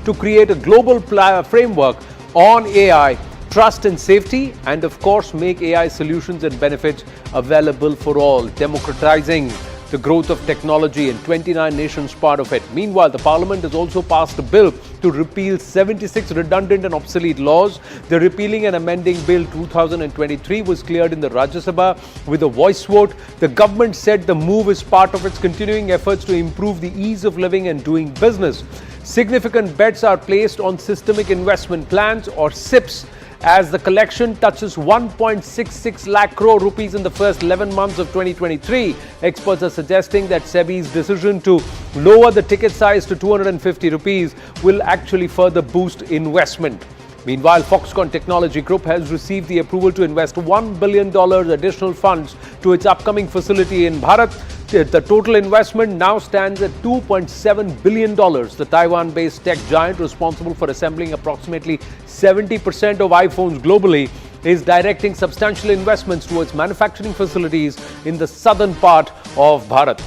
to create a global framework on AI, trust and safety, and of course make AI solutions and benefits available for all, democratizing the growth of technology in 29 nations part of it. Meanwhile, the Parliament has also passed a bill to repeal 76 redundant and obsolete laws. The Repealing and Amending Bill 2023 was cleared in the Rajya Sabha with a voice vote. The government said the move is part of its continuing efforts to improve the ease of living and doing business. Significant bets are placed on systemic investment plans or SIPs as the collection touches 1.66 lakh crore rupees in the first 11 months of 2023. Experts are suggesting that SEBI's decision to lower the ticket size to 250 rupees will actually further boost investment. Meanwhile, Foxconn Technology Group has received the approval to invest $1 billion additional funds to its upcoming facility in Bharat. The total investment now stands at $2.7 billion. The Taiwan-based tech giant, responsible for assembling approximately 70% of iPhones globally, is directing substantial investments towards manufacturing facilities in the southern part of Bharat.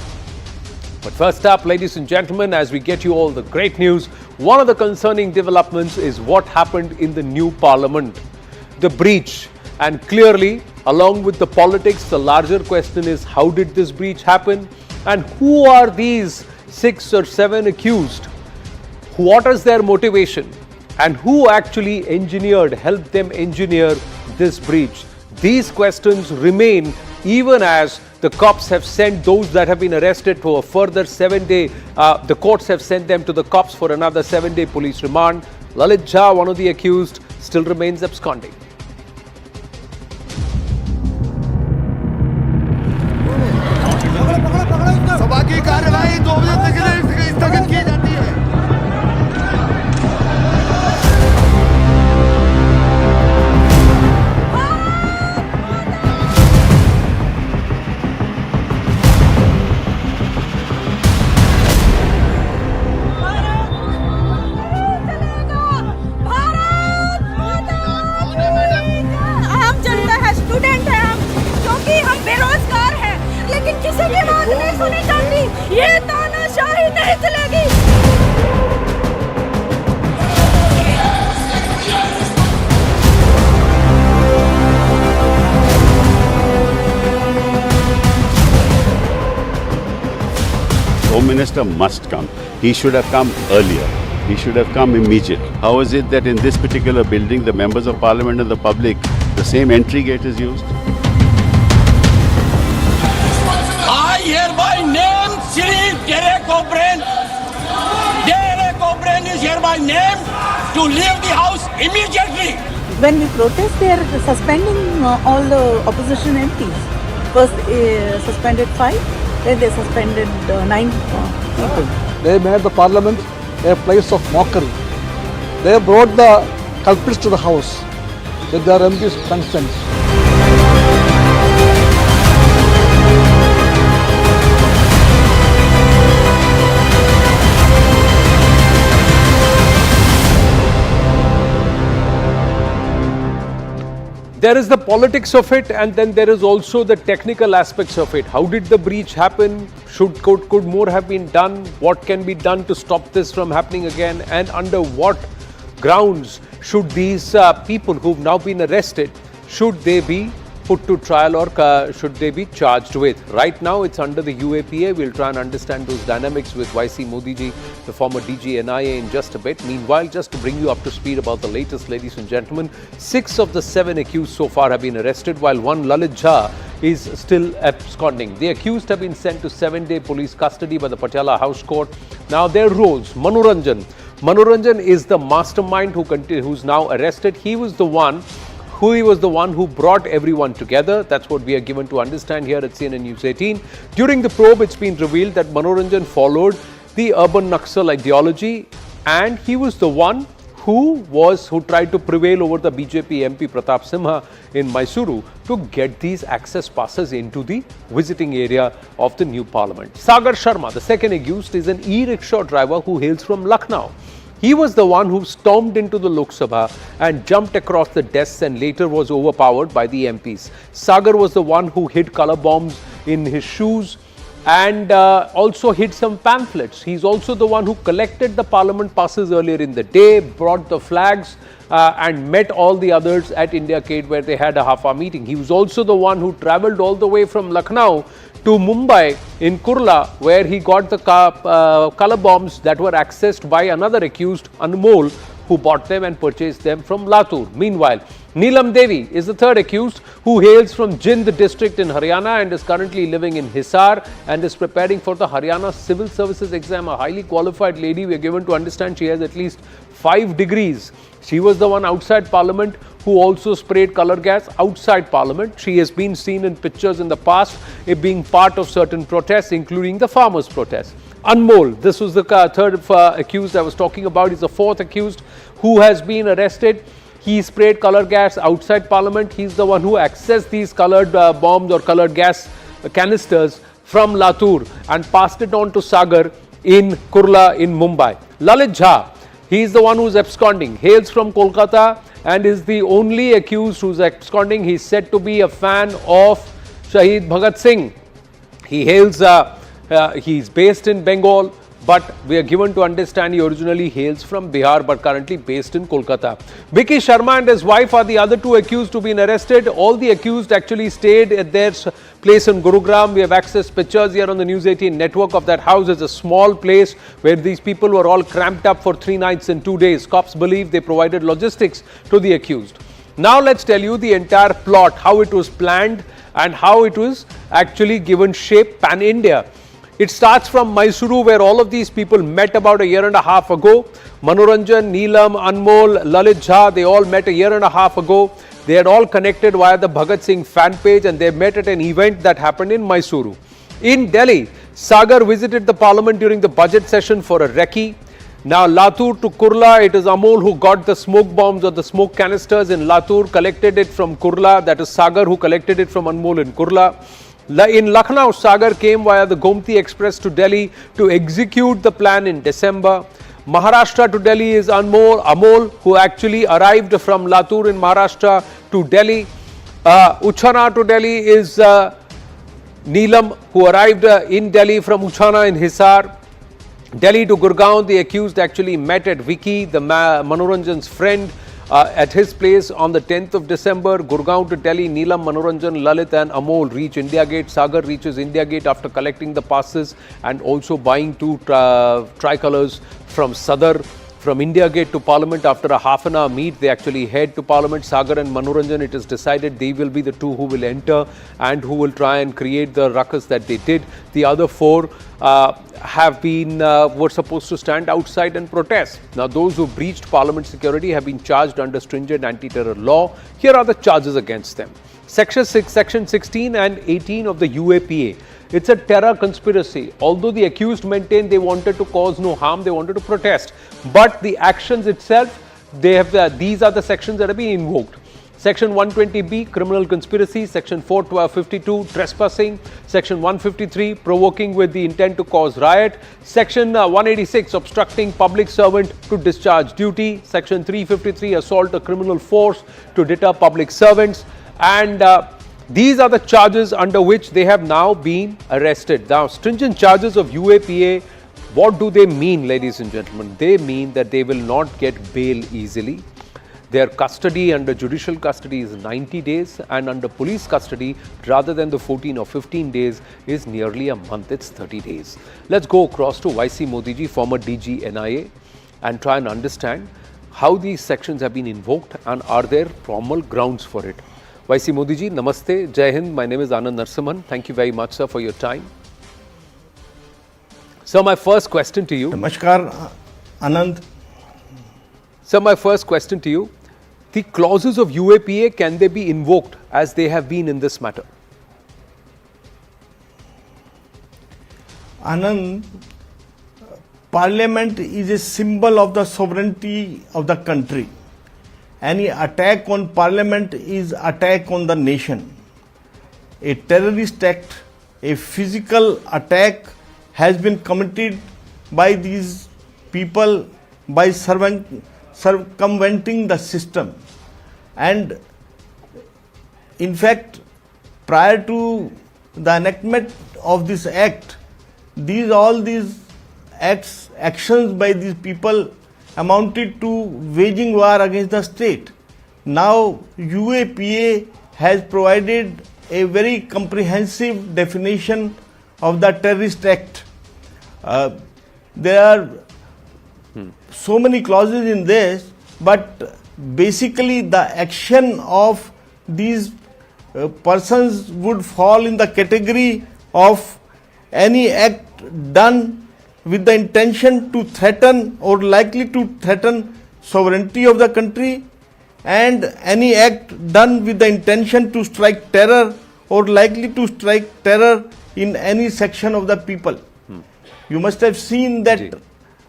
But first up, ladies and gentlemen, as we get you all the great news, one of the concerning developments is what happened in the new parliament. The breach. And clearly, along with the politics, the larger question is, how did this breach happen? And who are these 6 or 7 accused? What is their motivation? And who actually helped them engineer this breach? These questions remain even as the cops have sent those that have been arrested for a further 7-day, the courts have sent them to the cops for another 7-day police remand. Lalit Jha, one of the accused, still remains absconding. सभा की कार्यवाही 2 बजे तक स्थगित की जाती है। हम जनता है, स्टूडेंट है हम, क्योंकि हम बेरोजगार हैं, लेकिन किसी की बात नहीं सुनी जाती। ये तानाशाही नहीं चलेगी। Home Minister must come. He should have come earlier. He should have come immediately. How is it that in this particular building, the members of parliament and the public, the same entry gate is used? I hereby name Sri Derek O'Brien is hereby named to leave the house immediately. When we protest, they are suspending all the opposition MPs. First suspended 5, then they suspended 9 people. They made the parliament a place of mockery. They brought the culprits to the house with their MPs' consent. There is the politics of it, and then there is also the technical aspects of it. How did the breach happen? Could more have been done? What can be done to stop this from happening again? And under what grounds should these people who've now been arrested, should they be put to trial or should they be charged with? Right now, it's under the UAPA. We'll try and understand those dynamics with YC Modi ji, the former DG NIA, in just a bit. Meanwhile, just to bring you up to speed about the latest, ladies and gentlemen, 6 of the 7 accused so far have been arrested, while one, Lalit Jha, is still absconding. The accused have been sent to 7-day police custody by the Patiala House Court. Now, their roles: Manoranjan is the mastermind who's now arrested. He was the one who brought everyone together. That's what we are given to understand here at CNN News 18. During the probe, it's been revealed that Manoranjan followed the urban Naxal ideology, and he was the one who tried to prevail over the BJP MP Pratap Simha in Mysuru to get these access passes into the visiting area of the new parliament. Sagar Sharma, the second accused, is an e-rickshaw driver who hails from Lucknow. He was the one who stormed into the Lok Sabha and jumped across the desks and later was overpowered by the MPs. Sagar was the one who hid color bombs in his shoes and also hid some pamphlets. He's also the one who collected the parliament passes earlier in the day, brought the flags and met all the others at India Gate where they had a half-hour meeting. He was also the one who travelled all the way from Lucknow to Mumbai in Kurla, where he got the colour bombs that were accessed by another accused, Anmol, who bought them and purchased them from Latur. Meanwhile, Neelam Devi is the third accused, who hails from Jind district in Haryana and is currently living in Hisar and is preparing for the Haryana Civil Services exam. A highly qualified lady. We are given to understand she has at least 5 degrees. She was the one outside Parliament who also sprayed colour gas outside Parliament. She has been seen in pictures in the past being part of certain protests, including the farmers' protests. Anmol, this was the third accused I was talking about. He's the fourth accused who has been arrested. He sprayed colour gas outside Parliament. He's the one who accessed these coloured bombs or coloured gas canisters from Latur and passed it on to Sagar in Kurla in Mumbai. Lalit Jha, he is the one who's absconding, hails from Kolkata and is the only accused who's absconding. He's said to be a fan of Shahid Bhagat Singh. He hails, he's based in Bengal, but we are given to understand he originally hails from Bihar but currently based in Kolkata. Vicky Sharma and his wife are the other two accused to be arrested. All the accused actually stayed at their place in Gurugram. We have accessed pictures here on the News18 network of that house. It's a small place where these people were all cramped up for 3 nights and 2 days. Cops believe they provided logistics to the accused. Now let's tell you the entire plot, how it was planned and how it was actually given shape pan-India. It starts from Mysuru, where all of these people met about a year and a half ago. Manoranjan, Neelam, Anmol, Lalit Jha, they all met a year and a half ago. They had all connected via the Bhagat Singh fan page and they met at an event that happened in Mysuru. In Delhi, Sagar visited the parliament during the budget session for a recce. Now Latur to Kurla, it is Amol who got the smoke bombs or the smoke canisters in Latur, collected it from Kurla. That is Sagar who collected it from Anmol in Kurla. In Lucknow, Sagar came via the Gomti Express to Delhi to execute the plan in December. Maharashtra to Delhi is Amol, who actually arrived from Latur in Maharashtra to Delhi. Uchana to Delhi is Neelam, who arrived in Delhi from Uchana in Hisar. Delhi to Gurgaon, the accused actually met at Vicky, the Manoranjan's friend, at his place on the 10th of December. Gurgaon to Delhi, Neelam, Manoranjan, Lalit and Amol reach India Gate. Sagar reaches India Gate after collecting the passes and also buying 2 tricolours from Sadar. From India Gate to Parliament, after a half-an-hour meet, they actually head to Parliament. Sagar and Manoranjan, it is decided they will be the 2 who will enter and who will try and create the ruckus that they did. The other 4 were supposed to stand outside and protest. Now, those who breached Parliament security have been charged under stringent anti-terror law. Here are the charges against them. Section 16 and 18 of the UAPA. It's a terror conspiracy. Although the accused maintained they wanted to cause no harm, they wanted to protest. But the actions itself, these are the sections that have been invoked. Section 120B, criminal conspiracy. Section 452, trespassing. Section 153, provoking with the intent to cause riot. Section 186, obstructing public servant to discharge duty. Section 353, assault a criminal force to deter public servants. And these are the charges under which they have now been arrested. Now, stringent charges of UAPA, what do they mean, ladies and gentlemen? They mean that they will not get bail easily. Their custody under judicial custody is 90 days and under police custody, rather than the 14 or 15 days, is nearly a month. It's 30 days. Let's go across to YC Modi ji, former DG NIA, and try and understand how these sections have been invoked and are there formal grounds for it. YC Modi ji, Namaste, Jai Hind. My name is Anand Narsimhan. Thank you very much, sir, for your time. Sir, my first question to you. Namaskar, Anand. Sir, my first question to you. The clauses of UAPA, can they be invoked as they have been in this matter? Anand, Parliament is a symbol of the sovereignty of the country. Any attack on Parliament is attack on the nation. A terrorist act, a physical attack has been committed by these people by circumventing the system. And in fact, prior to the enactment of this act, all these actions by these people amounted to waging war against the state. Now UAPA has provided a very comprehensive definition of the terrorist act. There are so many clauses in this, but basically the action of these persons would fall in the category of any act done with the intention to threaten or likely to threaten sovereignty of the country, and any act done with the intention to strike terror or likely to strike terror in any section of the people. You must have seen that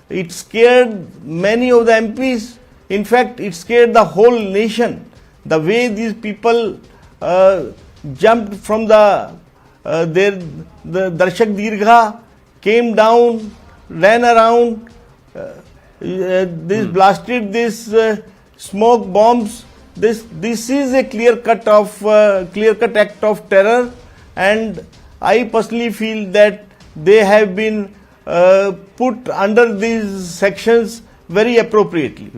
it scared many of the MPs. In fact, it scared the whole nation. The way these people jumped from the Darshak Dirgha, came down, ran around, blasted this smoke bombs. This is a clear-cut act of terror, and I personally feel that they have been put under these sections very appropriately.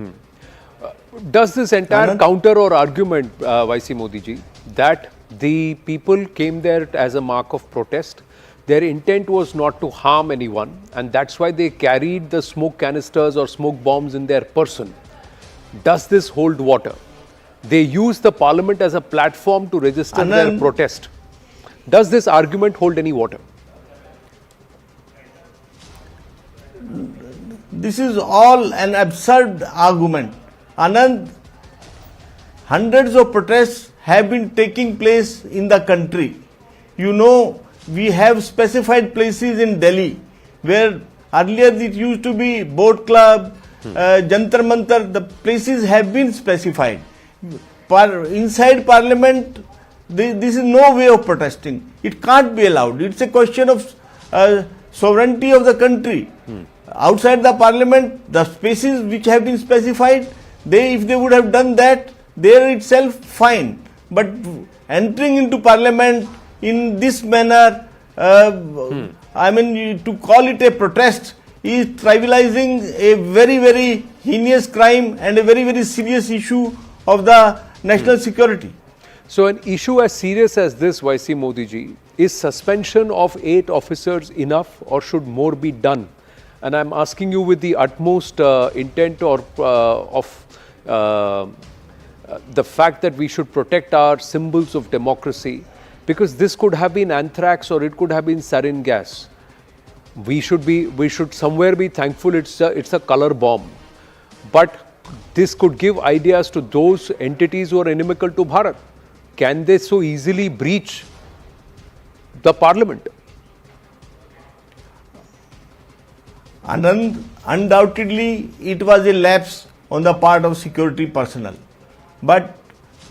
Does this entire counter or argument, YC Modi ji, that the people came there as a mark of protest, their intent was not to harm anyone, and that's why they carried the smoke canisters or smoke bombs in their person, does this hold water? They used the parliament as a platform to register their protest. Does this argument hold any water? This is all an absurd argument. Anand, hundreds of protests have been taking place in the country. You know, we have specified places in Delhi where earlier it used to be boat club, Jantar Mantar. The places have been specified. Inside parliament, this is no way of protesting. It can't be allowed. It's a question of sovereignty of the country. Outside the parliament, the spaces which have been specified, if they would have done that, there itself fine. But entering into parliament in this manner, I mean, to call it a protest is trivializing a very, very heinous crime and a very, very serious issue of the national security. So an issue as serious as this, YC Modi ji, is suspension of 8 officers enough, or should more be done? And I'm asking you with the utmost intent of the fact that we should protect our symbols of democracy, because this could have been anthrax or it could have been sarin gas. We should somewhere be thankful it's a color bomb. But this could give ideas to those entities who are inimical to Bharat. Can they so easily breach the parliament? Anand, undoubtedly it was a lapse on the part of security personnel. But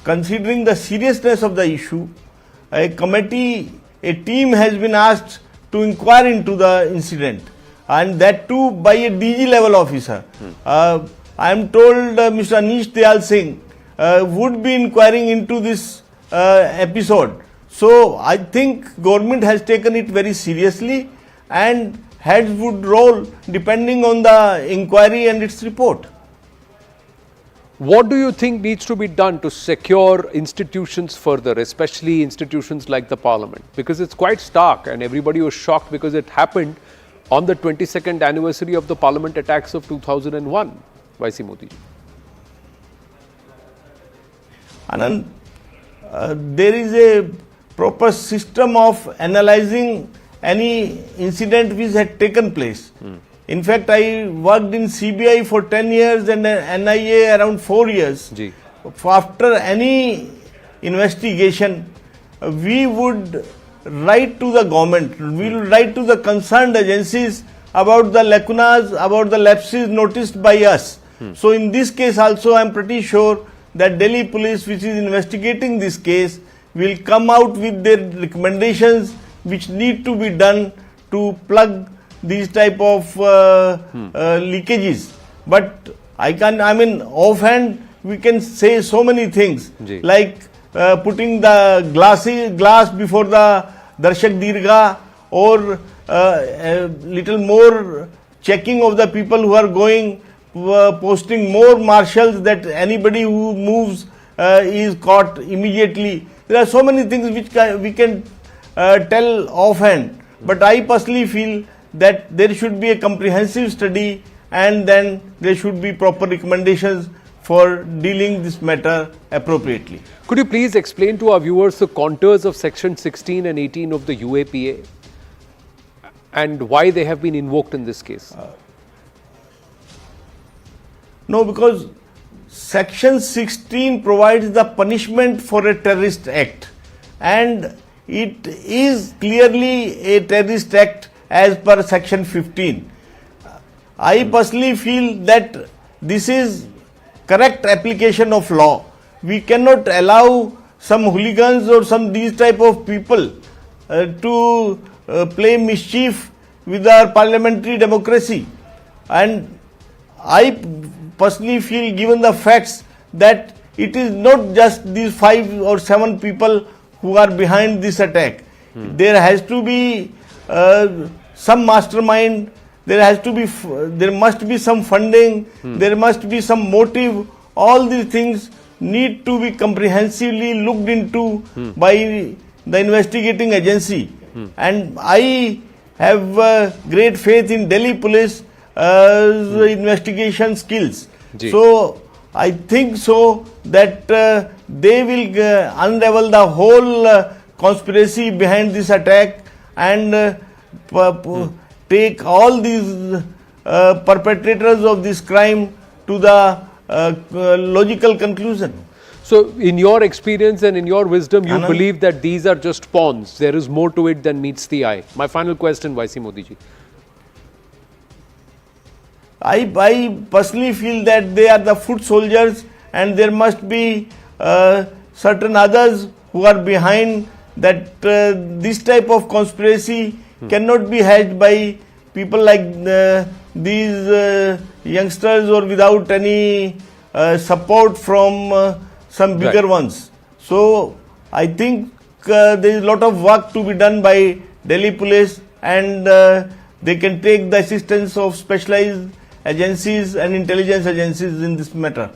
considering the seriousness of the issue, a team has been asked to inquire into the incident, and that too by a DG level officer. I am told Mr. N18L Singh would be inquiring into this episode. So I think government has taken it very seriously, and heads would roll depending on the inquiry and its report. What do you think needs to be done to secure institutions further, especially institutions like the parliament? Because it's quite stark and everybody was shocked because it happened on the 22nd anniversary of the parliament attacks of 2001. YC Modi. Anand, there is a proper system of analyzing any incident which had taken place. In fact, I worked in CBI for 10 years and NIA around 4 years. After any investigation, we would write to the government, we will write to the concerned agencies about the lacunas, about the lapses noticed by us. So in this case also, I am pretty sure that Delhi police, which is investigating this case, will come out with their recommendations which need to be done to plug these type of leakages. But offhand, we can say so many things, like putting the glass before the Darshak Dirgha or a little more checking of the people who are going, posting more marshals that anybody who moves is caught immediately. There are so many things which we can tell offhand, but I personally feel that there should be a comprehensive study and then there should be proper recommendations for dealing this matter appropriately. Could you please explain to our viewers the contours of section 16 and 18 of the UAPA and why they have been invoked in this case? No, because section 16 provides the punishment for a terrorist act and it is clearly a terrorist act as per section 15. I personally feel that this is correct application of law. We cannot allow some hooligans or some these type of people to play mischief with our parliamentary democracy. And I personally feel, given the facts, that it is not just these 5 or 7 people who are behind this attack. There has to be some mastermind. There must be some funding. There must be some motive. All these things need to be comprehensively looked into by the investigating agency. And I have great faith in Delhi police investigation skills. So I think so that they will unravel the whole conspiracy behind this attack and take all these perpetrators of this crime to the logical conclusion. So in your experience and in your wisdom, you believe that these are just pawns. There is more to it than meets the eye. My final question, YC Modi ji. I personally feel that they are the foot soldiers and there must be certain others who are behind that. This type of conspiracy cannot be hatched by people like these youngsters or without any support from some bigger ones. So I think there is a lot of work to be done by Delhi police and they can take the assistance of specialized agencies and intelligence agencies in this matter.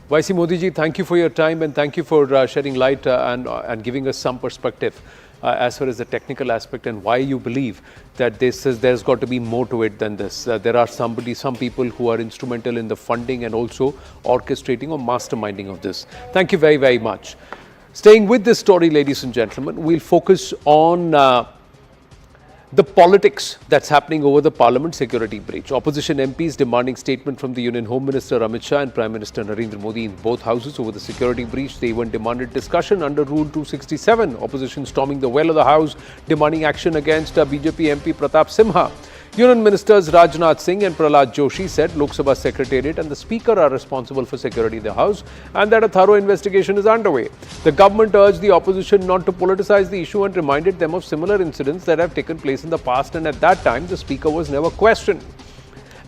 YC Modi ji, thank you for your time and thank you for shedding light and giving us some perspective as far as the technical aspect and why you believe that there's got to be more to it than this. There are some people who are instrumental in the funding and also orchestrating or masterminding of this. Thank you very, very much. Staying with this story, ladies and gentlemen, we'll focus on the politics that's happening over the Parliament security breach. Opposition MPs demanding statement from the Union Home Minister Amit Shah and Prime Minister Narendra Modi in both houses over the security breach. They even demanded discussion under Rule 267. Opposition storming the well of the House, demanding action against BJP MP Pratap Simha. Union Ministers Rajnath Singh and Prahlad Joshi said Lok Sabha Secretariat and the Speaker are responsible for security in the House and that a thorough investigation is underway. The government urged the opposition not to politicize the issue and reminded them of similar incidents that have taken place in the past, and at that time the Speaker was never questioned.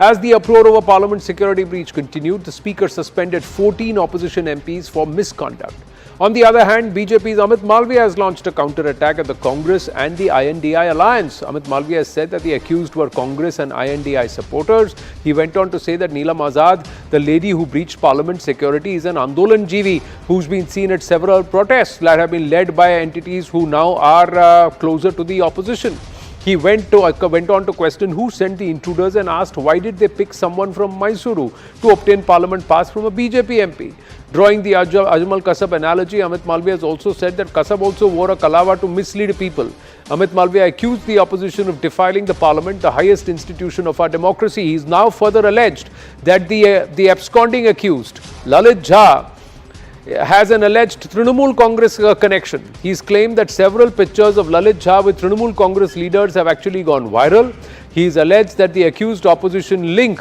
As the uproar over Parliament security breach continued, the Speaker suspended 14 opposition MPs for misconduct. On the other hand, BJP's Amit Malviya has launched a counter-attack at the Congress and the INDI alliance. Amit Malviya has said that the accused were Congress and INDI supporters. He went on to say that Neelam Azad, the lady who breached Parliament security, is an Andolan Jeevi who's been seen at several protests that have been led by entities who now are closer to the opposition. He went on to question who sent the intruders and asked why did they pick someone from Mysuru to obtain Parliament pass from a BJP MP. Drawing the Ajmal Kasab analogy, Amit Malviya has also said that Kasab also wore a kalava to mislead people. Amit Malviya accused the opposition of defiling the Parliament, the highest institution of our democracy. He is now further alleged that the absconding accused, Lalit Jha, has an alleged Trinamool Congress connection. He's claimed that several pictures of Lalit Jha with Trinamool Congress leaders have actually gone viral. He's alleged that the accused opposition link.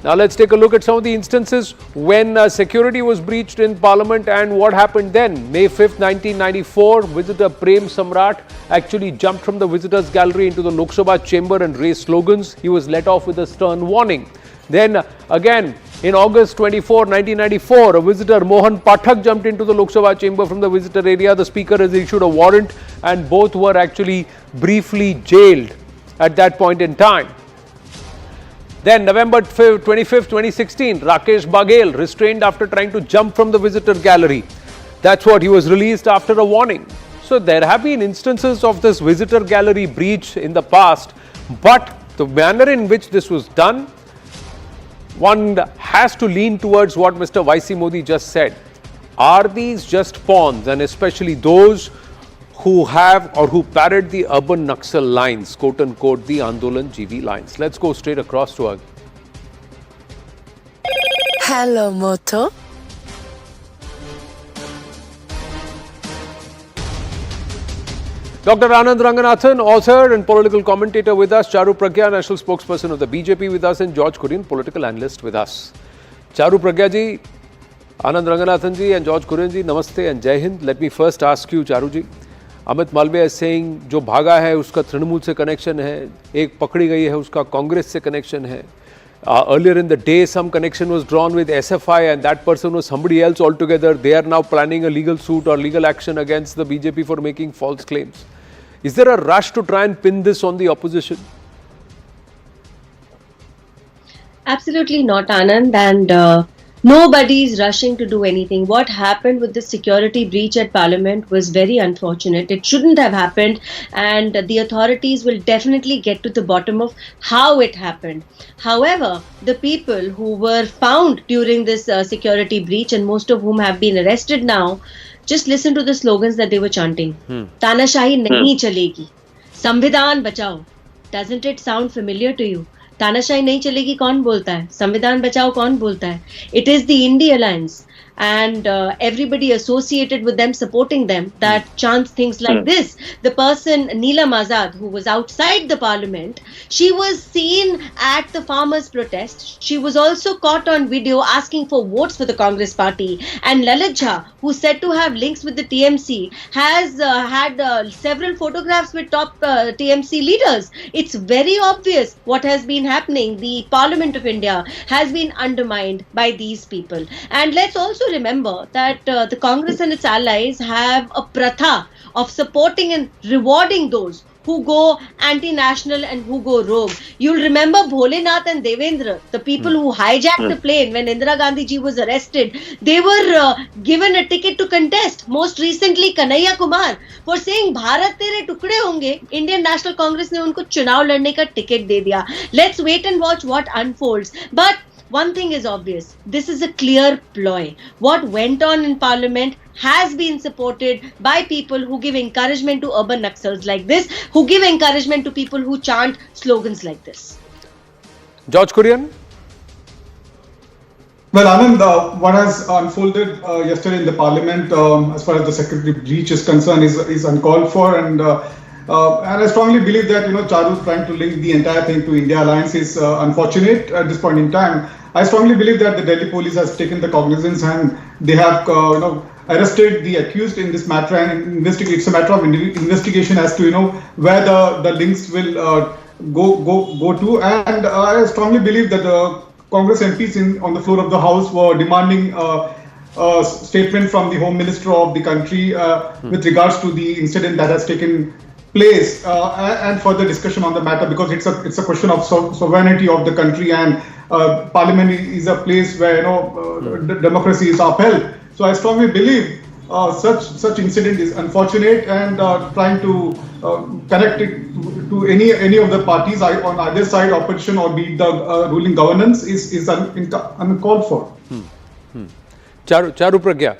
Now let's take a look at some of the instances when security was breached in Parliament and what happened then. May 5th, 1994, visitor Prem Samrat actually jumped from the visitors gallery into the Lok Sabha chamber and raised slogans. He was let off with a stern warning. Then again, in August 24, 1994, a visitor, Mohan Pathak, jumped into the Lok Sabha chamber from the visitor area. The speaker has issued a warrant and both were actually briefly jailed at that point in time. Then November 25th, 2016, Rakesh Baghel restrained after trying to jump from the visitor gallery. That's what he was released after a warning. So there have been instances of this visitor gallery breach in the past, but the manner in which this was done, one has to lean towards what Mr. YC Modi just said. Are these just pawns, and especially those who have or who parrot the urban Naxal lines, quote unquote, the Andolan GV lines? Let's go straight across to her. Hello, Moto. Dr. Anand Ranganathan, author and political commentator with us, Charu Pragya, national spokesperson of the BJP with us, and George Kurian, political analyst with us. Charu Pragya ji, Anand Ranganathan ji and George Kurian ji, namaste and Jai Hind. Let me first ask you, Charu ji, Amit Malviya is saying, जो भागा है उसका तृणमूल से connection है, एक पकड़ी गई है उसका कांग्रेस से कनेक्शन है. Earlier in the day, some connection was drawn with SFI and that person was somebody else altogether. They are now planning a legal suit or legal action against the BJP for making false claims. Is there a rush to try and pin this on the opposition? Absolutely not, Anand, and nobody is rushing to do anything. What happened with the security breach at Parliament was very unfortunate. It shouldn't have happened, and the authorities will definitely get to the bottom of how it happened. However, the people who were found during this security breach, and most of whom have been arrested now, just listen to the slogans that they were chanting. Tanashahi nahi chalegi. Samvidhan bachao. Doesn't it sound familiar to you? तानाशाही नहीं चलेगी कौन बोलता है, संविधान बचाओ कौन बोलता है? It is the India Alliance and everybody associated with them, supporting them, that chants things like this. The person Neelam Azad, who was outside the parliament, she was seen at the farmers' protest. She was also caught on video asking for votes for the Congress party. And Lalit Jha, who said to have links with the TMC, has had several photographs with top TMC leaders. It's very obvious what has been happening. The Parliament of India has been undermined by these people. And let's also remember that the Congress and its allies have a pratha of supporting and rewarding those who go anti-national and who go rogue. You'll remember Bholenath and Devendra, the people who hijacked the plane when Indira Gandhi ji was arrested. They were given a ticket to contest. Most recently, Kanhaiya Kumar, for saying Bharat tere tukde honge, Indian National Congress ne unko chunav ladne ka ticket de diya. Let's wait and watch what unfolds. But one thing is obvious, this is a clear ploy. What went on in Parliament has been supported by people who give encouragement to urban Naxals like this, who give encouragement to people who chant slogans like this. George Kurian? Well, Anand, what has unfolded yesterday in the Parliament as far as the security breach is concerned is uncalled for, and I strongly believe that Charu trying to link the entire thing to India Alliance is unfortunate at this point in time. I strongly believe that the Delhi police has taken the cognizance and they have arrested the accused in this matter and it's a matter of investigation as to where the links will go to. And I strongly believe that the Congress MPs on the floor of the House were demanding a statement from the Home Minister of the country with regards to the incident that has taken place and further discussion on the matter, because it's a question of sovereignty of the country, and Parliament is a place where democracy is upheld. So I strongly believe such incident is unfortunate, and trying to connect it to any of the parties on either side, opposition or be it the ruling governance, is uncalled for. Charu Pragya,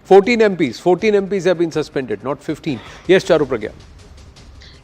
14 MPs have been suspended, not 15. Yes, Charu Pragya.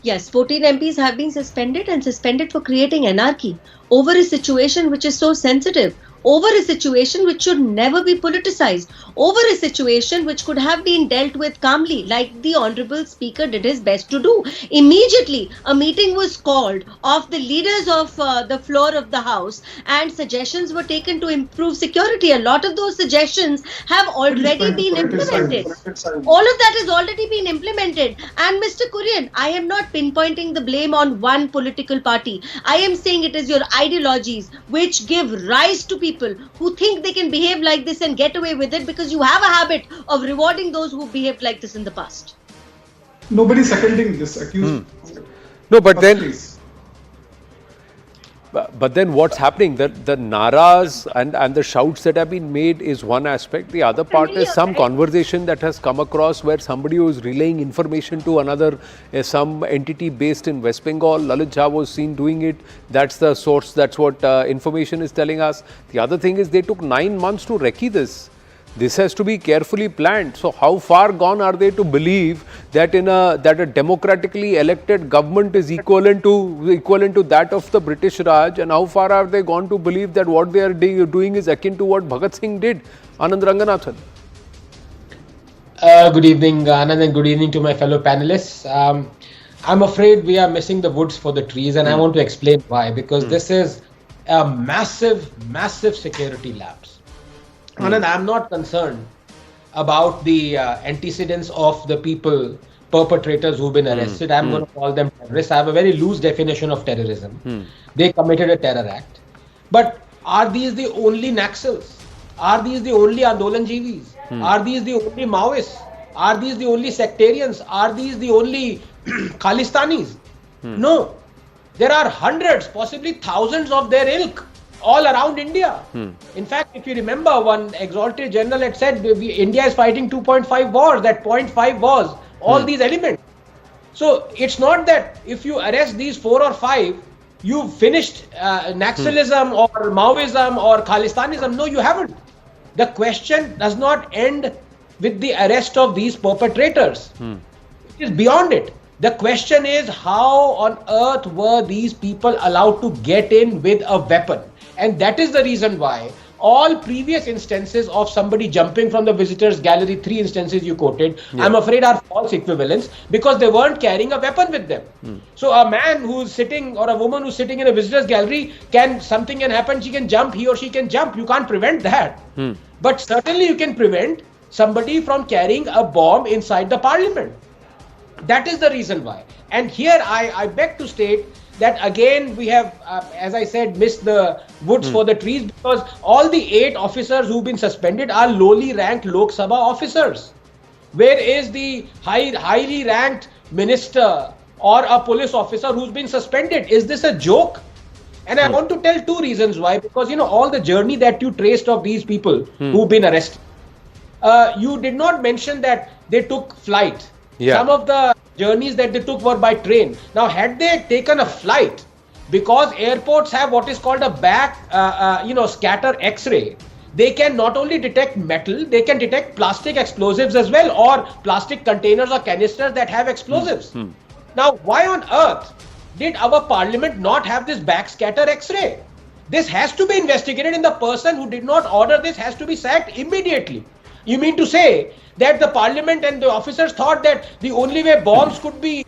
Yes, 14 MPs have been suspended, and suspended for creating anarchy over a situation which is so sensitive, over a situation which should never be politicized, over a situation which could have been dealt with calmly, like the Honorable Speaker did his best to do. Immediately, a meeting was called of the leaders of the floor of the House, and suggestions were taken to improve security. A lot of those suggestions have already been implemented. All of that has already been implemented. And Mr. Kurian, I am not pinpointing the blame on one political party. I am saying it is your ideologies which give rise to people who think they can behave like this and get away with it, because you have a habit of rewarding those who behaved like this in the past. Nobody seconding this accused. No, but then... But then what's happening? The naras and the shouts that have been made is one aspect. The other part is some conversation that has come across where somebody was relaying information to another, some entity based in West Bengal. Lalit Jha was seen doing it. That's the source. That's what information is telling us. The other thing is they took 9 months to recce this. This has to be carefully planned. So how far gone are they to believe that that a democratically elected government is equivalent to that of the British Raj, and how far are they gone to believe that what they are doing is akin to what Bhagat Singh did? Anand Ranganathan. Good evening, Anand, and good evening to my fellow panelists. I'm afraid we are missing the woods for the trees, and I want to explain why. Because this is a massive security lapse. Anand, I'm not concerned about the antecedents of the people, perpetrators who've been arrested. I'm going to call them terrorists. I have a very loose definition of terrorism. They committed a terror act. But are these the only Naxals? Are these the only Andolanjivis? Are these the only Maoists? Are these the only sectarians? Are these the only Khalistanis? No. There are hundreds, possibly thousands of their ilk all around India. In fact, if you remember, one exalted general had said India is fighting 2.5 wars, that 0.5 wars, all these elements. So it's not that if you arrest these 4 or 5, you've finished Naxalism or Maoism or Khalistanism. No, you haven't. The question does not end with the arrest of these perpetrators. It is beyond it. The question is, how on earth were these people allowed to get in with a weapon? And that is the reason why all previous instances of somebody jumping from the visitors gallery, 3 instances you quoted, I'm afraid are false equivalents, because they weren't carrying a weapon with them. So a man who's sitting or a woman who's sitting in a visitors gallery, something can happen, she can jump, he or she can jump. You can't prevent that. But certainly you can prevent somebody from carrying a bomb inside the parliament. That is the reason why. And here I beg to state that again we have, as I said, missed the woods for the trees, because all the 8 officers who've been suspended are lowly ranked Lok Sabha officers. Where is the highly ranked minister or a police officer who's been suspended? Is this a joke? And I want to tell 2 reasons why. Because, all the journey that you traced of these people who've been arrested, you did not mention that they took flight. Some of the journeys that they took were by train. Now, had they taken a flight, because airports have what is called a back, scatter X-ray, they can not only detect metal, they can detect plastic explosives as well, or plastic containers or canisters that have explosives. Now, why on earth did our parliament not have this back scatter X-ray? This has to be investigated, and the person who did not order this has to be sacked immediately. You mean to say that the parliament and the officers thought that the only way bombs could be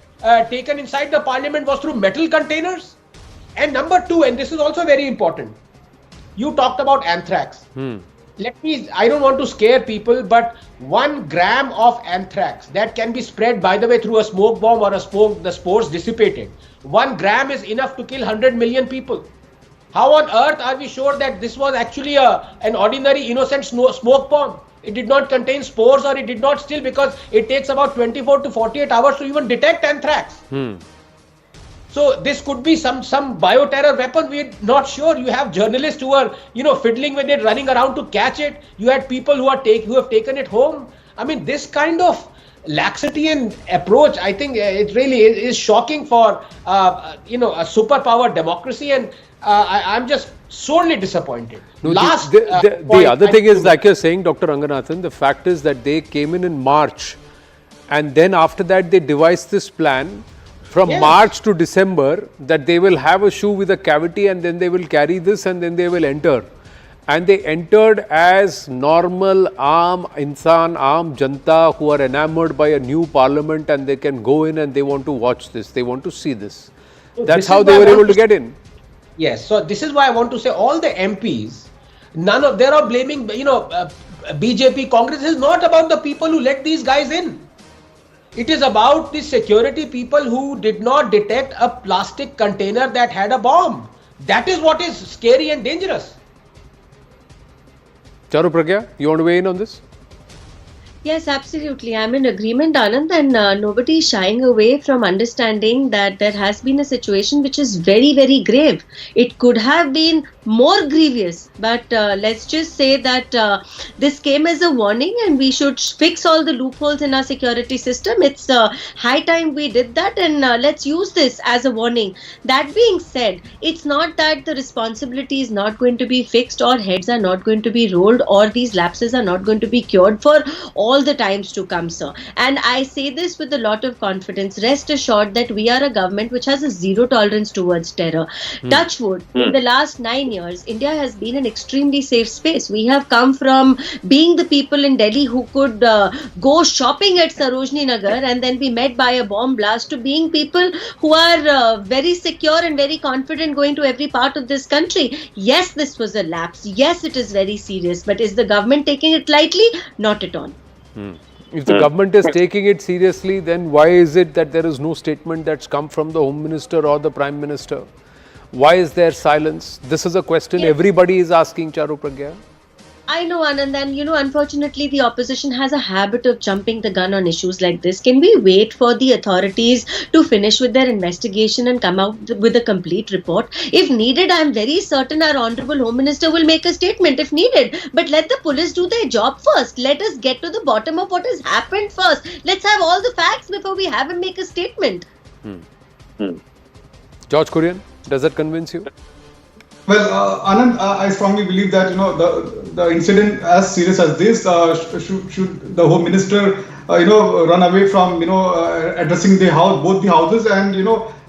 taken inside the parliament was through metal containers? And number 2, and this is also very important, you talked about anthrax. I don't want to scare people, but 1 gram of anthrax that can be spread, by the way, through a smoke bomb or the spores dissipated. 1 gram is enough to kill 100 million people. How on earth are we sure that this was actually an ordinary innocent smoke bomb? It did not contain spores, or it did not still, because it takes about 24 to 48 hours to even detect anthrax. So this could be some bioterror weapon. We're not sure. You have journalists who are, fiddling with it, running around to catch it. You had people who have taken it home. I mean, this kind of laxity and approach, I think it really is shocking for, a superpower democracy. And I'm just sorely disappointed. No, the other thing is, like you're saying, Dr. Ranganathan, the fact is that they came in March, and then after that they devised this plan from March to December that they will have a shoe with a cavity, and then they will carry this, and then they will enter. and they entered as normal aam janta who are enamored by a new parliament, and they can go in and they want to watch this, they want to see this. That's how they were able to get in. Yes, so this is why I want to say all the MPs, they are blaming, BJP, Congress. Is not about the people who let these guys in. It is about the security people who did not detect a plastic container that had a bomb. That is what is scary and dangerous. Charu Pragya, you want to weigh in on this? Yes, absolutely. I'm in agreement, Anand, and nobody is shying away from understanding that there has been a situation which is very, very grave. It could have been more grievous, but let's just say that this came as a warning, and we should fix all the loopholes in our security system. It's high time we did that, and let's use this as a warning. That being said, it's not that the responsibility is not going to be fixed, or heads are not going to be rolled, or these lapses are not going to be cured for all the times to come, sir. And I say this with a lot of confidence. Rest assured that we are a government which has a zero tolerance towards terror. Touch wood, in the last 9 years, India has been an extremely safe space. We have come from being the people in Delhi who could go shopping at Sarojini Nagar and then be met by a bomb blast, to being people who are very secure and very confident going to every part of this country. Yes, this was a lapse. Yes, it is very serious. But is the government taking it lightly? Not at all. If the government is taking it seriously, then why is it that there is no statement that's come from the Home Minister or the Prime Minister? Why is there silence? This is a question everybody is asking, Charu Pragya. I know, Anand, and unfortunately, the opposition has a habit of jumping the gun on issues like this. Can we wait for the authorities to finish with their investigation and come out with a complete report? If needed, I am very certain our Honorable Home Minister will make a statement if needed. But let the police do their job first. Let us get to the bottom of what has happened first. Let's have all the facts before we have him make a statement. George Kurian, does that convince you? Well, Anand, I strongly believe that the incident as serious as this should the Home Minister run away from addressing the house, both the houses, and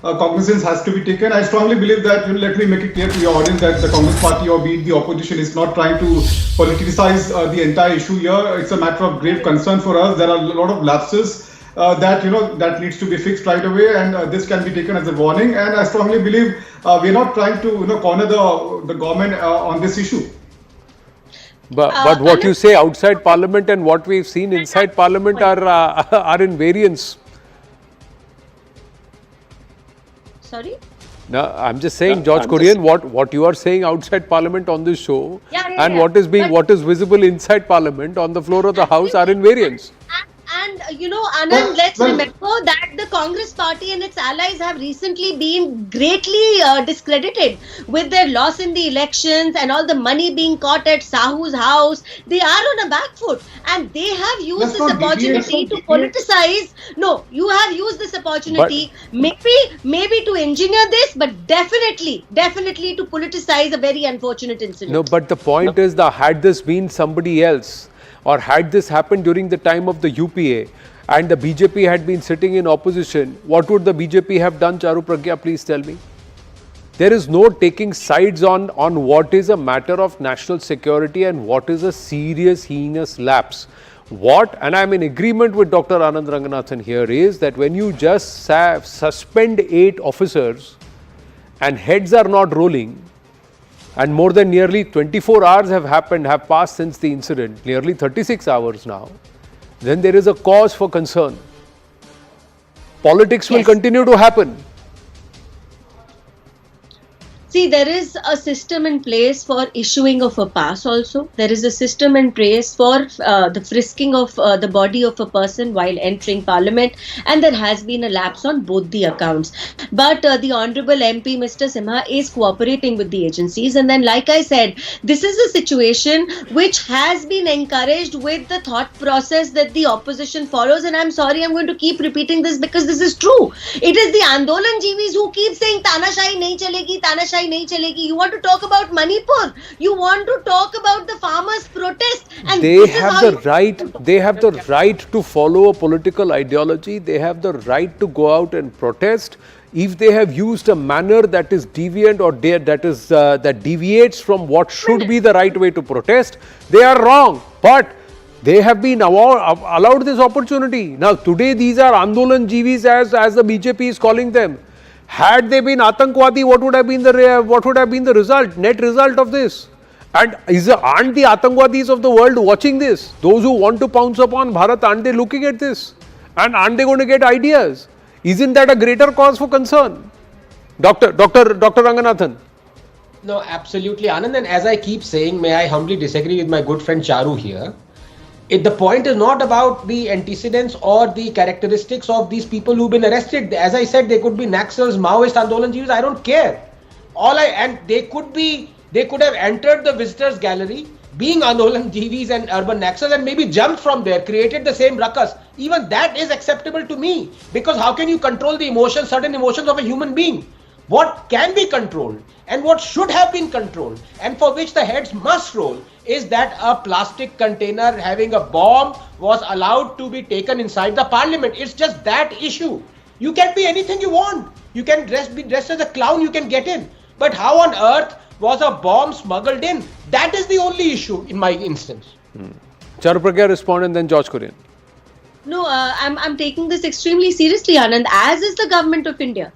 cognizance has to be taken. I strongly believe that let me make it clear to your audience that the Congress Party or be it the opposition is not trying to politicize the entire issue here. It's a matter of grave concern for us. There are a lot of lapses that needs to be fixed right away, and this can be taken as a warning. And I strongly believe we are not trying to corner the government on this issue. But what you say outside Parliament and what we've seen inside Parliament are in variance. Sorry? No, I'm just saying, George Kurian, what you are saying outside Parliament on this show and what is visible inside Parliament on the floor of the House are in variance. And Anand, let's remember that the Congress Party and its allies have recently been greatly discredited with their loss in the elections and all the money being caught at Sahu's house. They are on a back foot, and they have used this opportunity to politicize. No, you have used this opportunity maybe to engineer this, but definitely to politicize a very unfortunate incident. No, but the point is that had this been somebody else, or had this happened during the time of the UPA and the BJP had been sitting in opposition, what would the BJP have done, Charu Pragya? Please tell me. There is no taking sides on what is a matter of national security and what is a serious, heinous lapse. And I'm in agreement with Dr. Anand Ranganathan here, is that when you just suspend 8 officers and heads are not rolling, and more than nearly 24 hours have passed since the incident, nearly 36 hours now, then there is a cause for concern. Politics will continue to happen. See, there is a system in place for issuing of a pass also. There is a system in place for the frisking of the body of a person while entering Parliament, and there has been a lapse on both the accounts. But the Honourable MP, Mr. Simha, is cooperating with the agencies, and then, like I said, this is a situation which has been encouraged with the thought process that the opposition follows, and I'm sorry, I'm going to keep repeating this because this is true. It is the Andolan Jeevis who keep saying Tanashahi nahi chalegi, Tanashahi nahi chalegi. You want to talk about Manipur, you want to talk about the farmers' protest, and they have the right to follow a political ideology. They have the right to go out and protest. if they have used a manner that is deviant or that deviates from what should be the right way to protest, they are wrong. But they have been allowed this opportunity. Now today these are Andolan Jeevis as the BJP is calling them. Had they been Atankwadi, what would have been the result, net result of this? And aren't the Atanwadis of the world watching this? Those who want to pounce upon Bharat, aren't they looking at this? And aren't they going to get ideas? Isn't that a greater cause for concern? Dr. Ranganathan. No, absolutely, Anand. And as I keep saying, may I humbly disagree with my good friend Charu here. The point is not about the antecedents or the characteristics of these people who've been arrested. As I said, they could be Naxals, Maoist, Andolan Jeevis. I don't care. They could have entered the visitors gallery, being Andolan Jeevis and urban Naxals, and maybe jumped from there, created the same ruckus. Even that is acceptable to me, because how can you control the emotions, certain emotions of a human being? What can be controlled and what should have been controlled, and for which the heads must roll, is that a plastic container having a bomb was allowed to be taken inside the parliament. It's just that issue. You can be anything you want. You can be dressed as a clown, you can get in. But how on earth was a bomb smuggled in? That is the only issue in my instance. Charu Pragya respond and then George Kurian. No, I'm taking this extremely seriously, Anand, as is the government of India.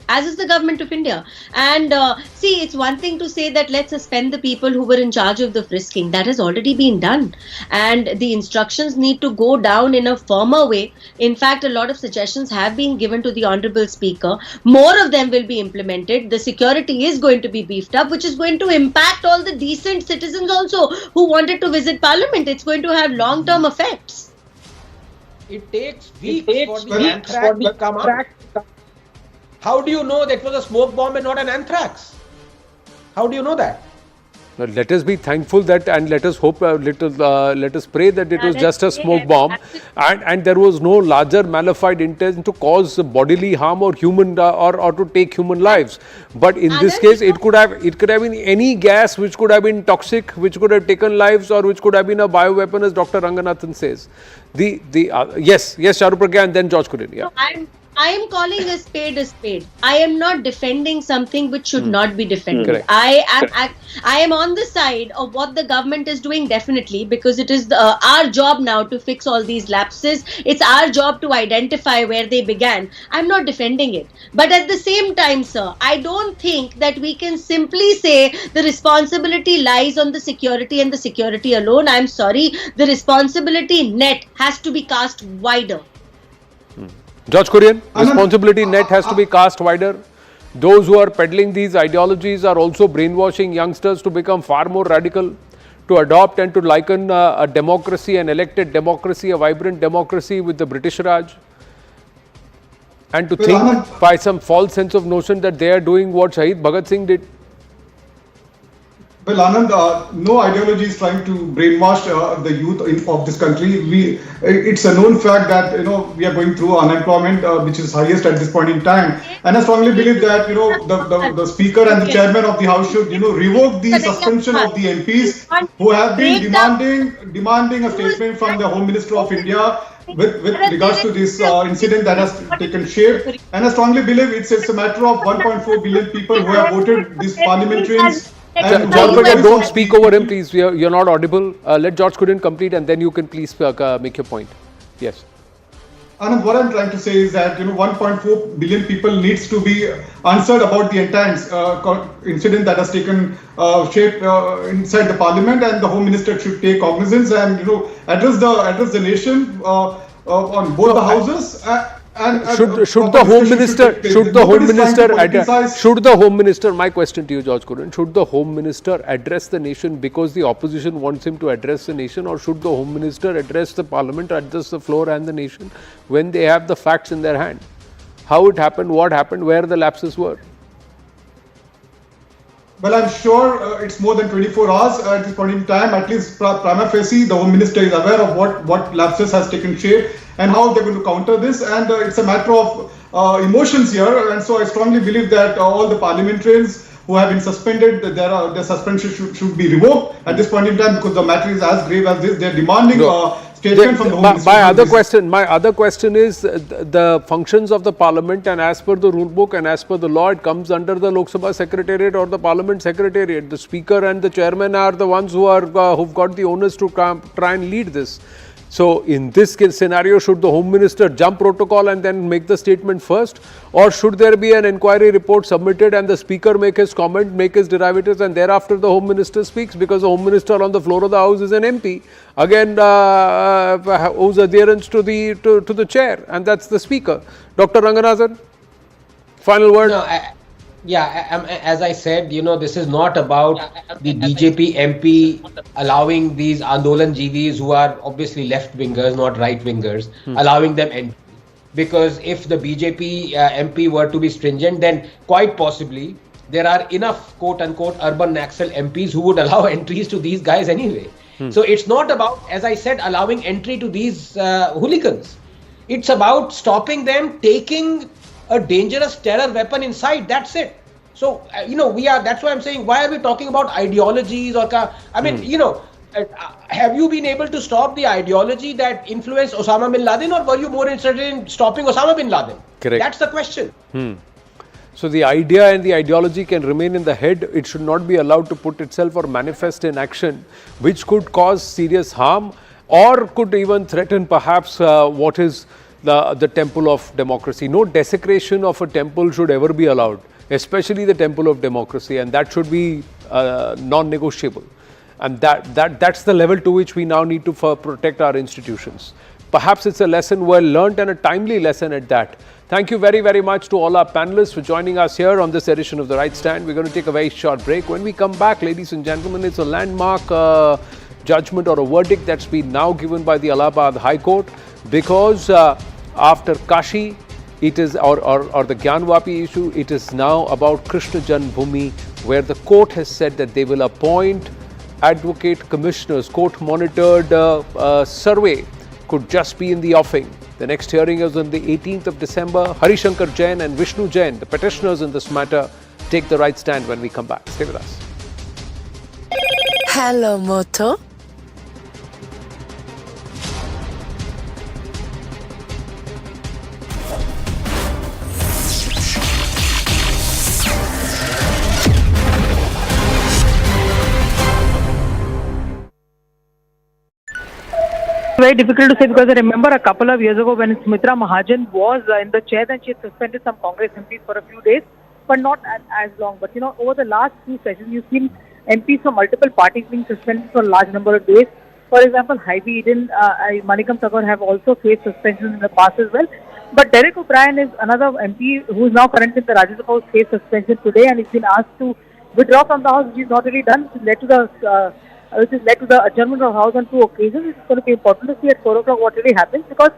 And see, it's one thing to say that let's suspend the people who were in charge of the frisking. That has already been done. And the instructions need to go down in a firmer way. In fact, a lot of suggestions have been given to the Honorable Speaker. More of them will be implemented. The security is going to be beefed up, which is going to impact all the decent citizens also who wanted to visit Parliament. It's going to have long-term effects. It takes weeks for the anthrax to come out. How do you know that was a smoke bomb and not an anthrax? How do you know that? Well, let us be thankful that, and let us hope, let us pray that it was just a smoke bomb, and there was no larger malified intent to cause bodily harm or human or to take human lives. But in this case, it could have been any gas which could have been toxic, which could have taken lives, or which could have been a bioweapon, as Dr. Ranganathan says. Yes, Charu Pragya and then George Kurian. Yeah. No, I am calling a spade. I am not defending something which should not be defended. Correct. I am on the side of what the government is doing, definitely, because it is our job now to fix all these lapses. It's our job to identify where they began. I'm not defending it. But at the same time, sir, I don't think that we can simply say the responsibility lies on the security and the security alone. I'm sorry, the responsibility net has to be cast wider. George Kurian, responsibility net has to be cast wider. Those who are peddling these ideologies are also brainwashing youngsters to become far more radical, to adopt and to liken a democracy, an elected democracy, a vibrant democracy with the British Raj, and to think by some false sense of notion that they are doing what Shahid Bhagat Singh did. Well, Anand, no ideology is trying to brainwash the youth of this country. It's a known fact that we are going through unemployment, which is highest at this point in time. And I strongly believe that the Speaker and the Chairman of the House should revoke the suspension of the MPs who have been demanding a statement from the Home Minister of India with regards to this incident that has taken shape. And I strongly believe it's a matter of 1.4 billion people who have voted these parliamentarians. Don't speak over him, please. You're not audible. Let George Kurian complete, and then you can please make your point. Yes. Anand, what I'm trying to say is that 1.4 billion people needs to be answered about the entire incident that has taken shape inside the Parliament, and the Home Minister should take cognizance and address the nation on both the houses. Should the Home Minister, my question to you, George Kurian, should the Home Minister address the nation because the opposition wants him to address the nation, or should the Home Minister address the Parliament, address the floor and the nation when they have the facts in their hand? How it happened, what happened, where the lapses were? Well, I'm sure it's more than 24 hours at this point in time. At least prima facie, the Home Minister is aware of what lapses has taken shape and how they're going to counter this. And it's a matter of emotions here. And so I strongly believe that all the parliamentarians who have been suspended, their suspension should be revoked at this point in time, because the matter is as grave as this. They're demanding statement from the Home Minister. My other question is the functions of the Parliament, and as per the rule book and as per the law, it comes under the Lok Sabha Secretariat or the Parliament Secretariat. The Speaker and the Chairman are the ones who've got the onus to try and lead this. So in this scenario, should the Home Minister jump protocol and then make the statement first, or should there be an inquiry report submitted and the Speaker make his comment, make his derivatives, and thereafter the Home Minister speaks, because the Home Minister on the floor of the House is an MP, again owes adherence to the chair, and that's the Speaker. Dr. Ranganathan, final word. No, as I said, this is not about the BJP MP allowing these Andolan GVs, who are obviously left-wingers, not right-wingers, allowing them entry. Because if the BJP MP were to be stringent, then quite possibly there are enough quote-unquote urban Naxal MPs who would allow entries to these guys anyway. So it's not about, as I said, allowing entry to these hooligans. It's about stopping them taking a dangerous terror weapon inside. That's it. So, that's why I'm saying, why are we talking about ideologies or, have you been able to stop the ideology that influenced Osama bin Laden, or were you more interested in stopping Osama bin Laden? Correct. That's the question. So the idea and the ideology can remain in the head. It should not be allowed to put itself or manifest in action, which could cause serious harm or could even threaten perhaps what is the temple of democracy. No desecration of a temple should ever be allowed, especially the temple of democracy, and that should be non-negotiable. And that's the level to which we now need to protect our institutions. Perhaps it's a lesson well learned, and a timely lesson at that. Thank you very, very much to all our panelists for joining us here on this edition of The Right Stand. We're going to take a very short break. When we come back, ladies and gentlemen, it's a landmark judgment or a verdict that's been now given by the Allahabad High Court, because after Kashi, it is or the Gyanvapi issue, it is now about Krishna Janmabhoomi, where the court has said that they will appoint advocate commissioners. Court monitored survey could just be in the offing. The next hearing is on the 18th of December. Harishankar Jain and Vishnu Jain, the petitioners in this matter, take the right stand when we come back. Stay with us. Hello, Moto. Very difficult to say, because I remember a couple of years ago when Smitra Mahajan was in the chair, then she had suspended some Congress MPs for a few days, but not as long. But over the last few sessions, you've seen MPs from multiple parties being suspended for a large number of days. For example, Haibi Eden, Manikam Tagore have also faced suspensions in the past as well. But Derek O'Brien is another MP who is now currently in the Rajya Sabha, who faced suspension today, and he's been asked to withdraw from the House, which he's not really done, which has led to the adjournment of the House on 2 occasions. It's going to be important to see at 4 o'clock what really happens, because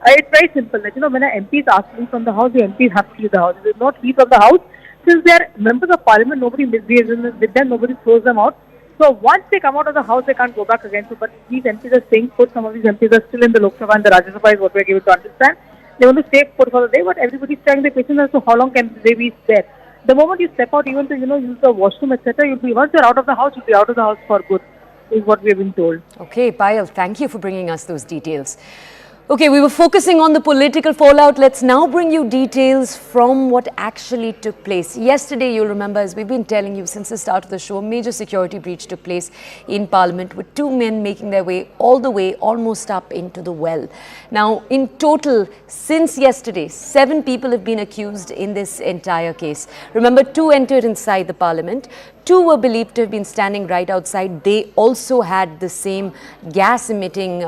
it's very simple that, when an MP is asked to leave from the House, the MPs have to leave the House. If they do not leave from the House, since they are members of Parliament, nobody misbehaves with them, nobody throws them out. So once they come out of the House, they can't go back again. So, but these MPs are staying put. Some of these MPs are still in the Lok Sabha and the Rajya Sabha, is what we are given to understand. They want to stay put for the day, but everybody is trying their patience as to how long can they be there. The moment you step out, even to use the washroom, etc., once you're out of the House, you'll be out of the House for good, is what we have been told. Okay, Payal, thank you for bringing us those details. Okay, we were focusing on the political fallout. Let's now bring you details from what actually took place. Yesterday, you'll remember, as we've been telling you since the start of the show, a major security breach took place in Parliament, with 2 men making their way all the way almost up into the well. Now, in total, since yesterday, 7 people have been accused in this entire case. Remember, 2 entered inside the Parliament. 2 were believed to have been standing right outside. They also had the same gas-emitting,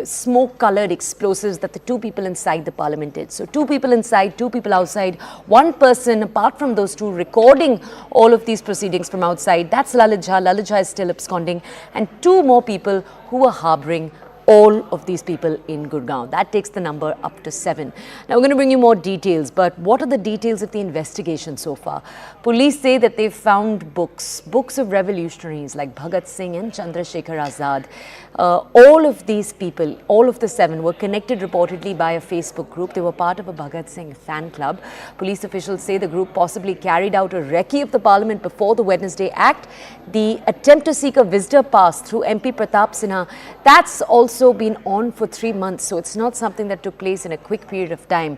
smoke-coloured explosives that the 2 people inside the Parliament did. So 2 people inside, 2 people outside. 1 person, apart from those 2, recording all of these proceedings from outside. That's Lalit Jha. Lalit Jha is still absconding. And 2 more people who were harbouring all of these people in Gurgaon. That takes the number up to 7. Now, we're going to bring you more details, but what are the details of the investigation so far? Police say that they've found books of revolutionaries like Bhagat Singh and Chandrasekhar Azad. All of these people, all of the 7, were connected reportedly by a Facebook group. They were part of a Bhagat Singh fan club. Police officials say the group possibly carried out a recce of the Parliament before the Wednesday Act. The attempt to seek a visitor pass through MP Pratap Sinha, that's also also been on for 3 months, so it's not something that took place in a quick period of time.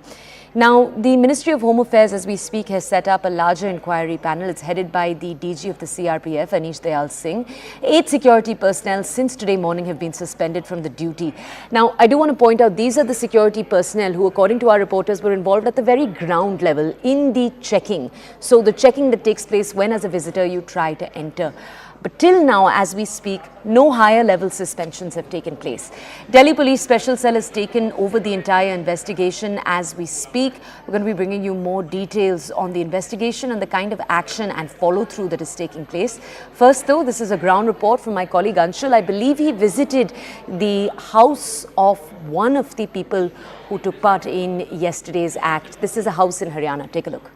Now, the Ministry of Home Affairs, as we speak, has set up a larger inquiry panel. It's headed by the DG of the CRPF, Anish Dayal Singh. 8 security personnel since today morning have been suspended from the duty. Now, I do want to point out, these are the security personnel who, according to our reporters, were involved at the very ground level in the checking. So, the checking that takes place when, as a visitor, you try to enter. But till now, as we speak, no higher level suspensions have taken place. Delhi Police Special Cell has taken over the entire investigation as we speak. We're going to be bringing you more details on the investigation and the kind of action and follow through that is taking place. First though, this is a ground report from my colleague Anshul. I believe he visited the house of one of the people who took part in yesterday's act. This is a house in Haryana. Take a look.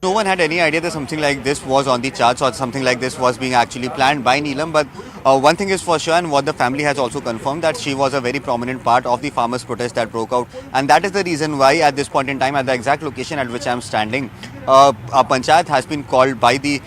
No one had any idea that something like this was on the charts or something like this was being actually planned by Neelam. But one thing is for sure, and what the family has also confirmed, that she was a very prominent part of the farmers' protest that broke out. And that is the reason why at this point in time, at the exact location at which I am standing, a panchayat has been called by the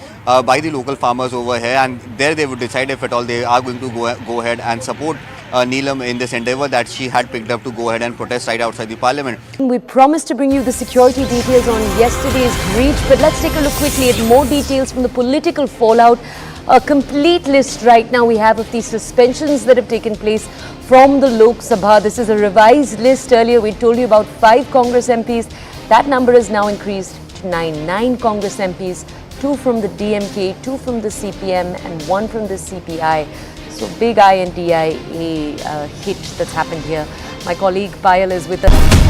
local farmers over here, and there they would decide if at all they are going to go ahead and support Neelam in this endeavour that she had picked up to go ahead and protest right outside the parliament. We promised to bring you the security details on yesterday's breach, but let's take a look quickly at more details from the political fallout. A complete list right now we have of the suspensions that have taken place from the Lok Sabha. This is a revised list. Earlier we told you about 5 Congress MPs. That number is now increased to 9 Congress MPs, 2 from the DMK, 2 from the CPM and 1 from the CPI. So big INDIA hit that's happened here. My colleague Payal is with us.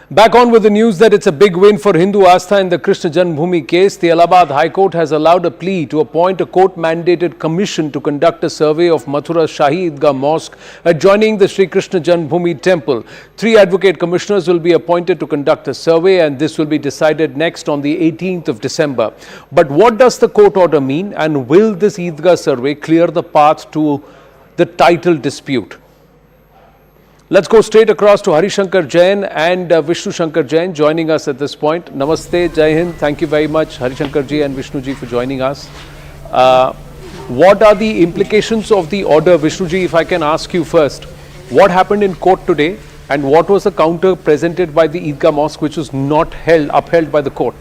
Back on with the news that it's a big win for Hindu Astha in the Krishna Janmabhoomi case. The Allahabad High Court has allowed a plea to appoint a court-mandated commission to conduct a survey of Mathura-Shahi Idgah Mosque adjoining the Sri Krishna Janmabhoomi temple. 3 advocate commissioners will be appointed to conduct a survey, and this will be decided next on the 18th of December. But what does the court order mean, and will this Idgah survey clear the path to the title dispute? Let's go straight across to Harishankar Jain and Vishnu Shankar Jain joining us at this point. Namaste, Jai Hind. Thank you very much, Harishankar ji and Vishnu ji, for joining us. What are the implications of the order? Vishnu ji, if I can ask you first, what happened in court today and what was the counter presented by the Idgah Mosque which was not upheld by the court?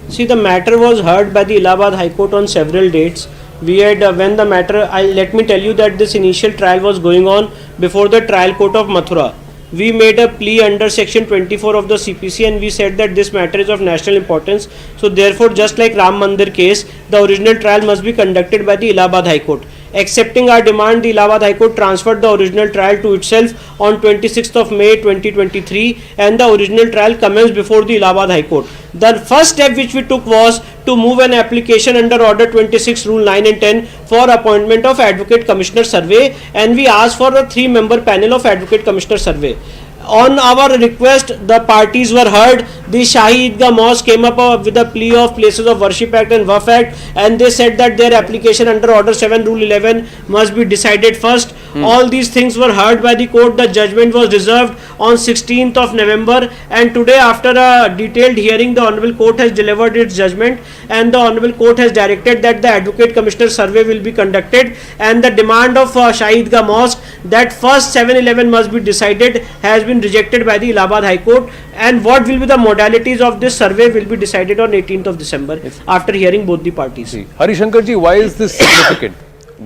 See, the matter was heard by the Allahabad High Court on several dates. We had, when the matter, let me tell you that this initial trial was going on before the trial court of Mathura. We made a plea under section 24 of the CPC, and we said that this matter is of national importance. So therefore, just like Ram Mandir case, the original trial must be conducted by the Allahabad High Court. Accepting our demand, the Allahabad High Court transferred the original trial to itself on 26th of May 2023, and the original trial commenced before the Allahabad High Court. The first step which we took was to move an application under Order 26, Rule 9 and 10 for appointment of Advocate Commissioner Survey, and we asked for a 3-member panel of Advocate Commissioner Survey. On our request, the parties were heard. The Shahi Idgah Mosque came up with a plea of Places of Worship Act and Waqf Act, and they said that their application under Order 7, Rule 11 must be decided first. All these things were heard by the court. The judgment was reserved on 16th of November, and today, after a detailed hearing, the Honorable Court has delivered its judgment, and the Honorable Court has directed that the Advocate Commissioner Survey will be conducted, and the demand of Shahi Idgah Mosque that first 7/11 must be decided has been rejected by the Allahabad High Court, and what will be the modalities of this survey will be decided on 18th of December after hearing both the parties. Harishankar ji, why is this significant?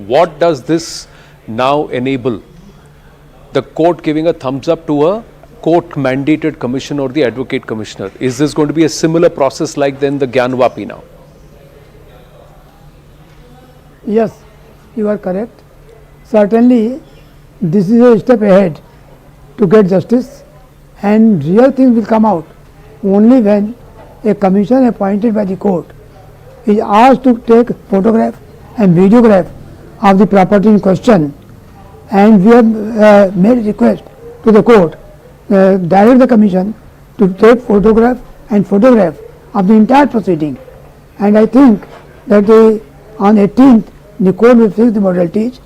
What does this now enable? The court giving a thumbs up to a court mandated commission or the advocate commissioner. Is this going to be a similar process like then the Gyanwapi now? Yes, you are correct. Certainly, this is a step ahead to get justice, and real things will come out only when a commission appointed by the court is asked to take photograph and videograph of the property in question, and we have made a request to the court, direct the commission to take photograph of the entire proceeding, and I think that on 18th the court will fix the modalities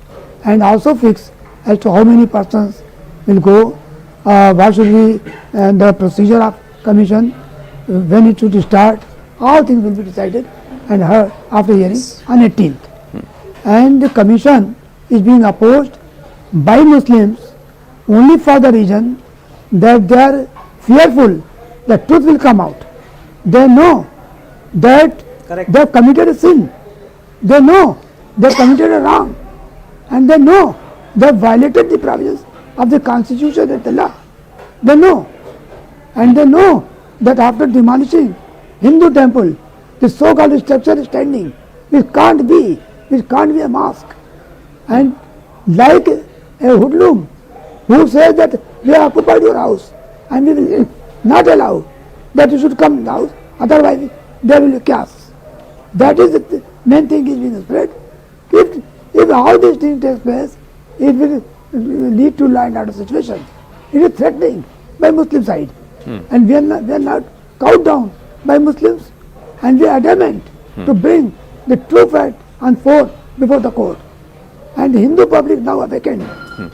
and also fix as to how many persons will go what should be the procedure of commission, when it should start, all things will be decided and heard after hearing on 18th. And the commission is being opposed by Muslims only for the reason that they are fearful that truth will come out. They know that they have committed a sin. They know they have committed a wrong. And they know they have violated the provisions of the constitution and the law. They know. And they know that after demolishing Hindu temple, the so-called structure is standing, which can't be a mosque. And like a hoodlum who says that we have occupied your house and we will not allow that you should come in the house, otherwise there will be chaos. That is the main thing is being spread. If all these things take place, it will lead to law and order situation. It is threatening by Muslim side. And we are not cowed down by Muslims, and we are adamant to bring the true fact and forth before the court. And the Hindu public now awakened.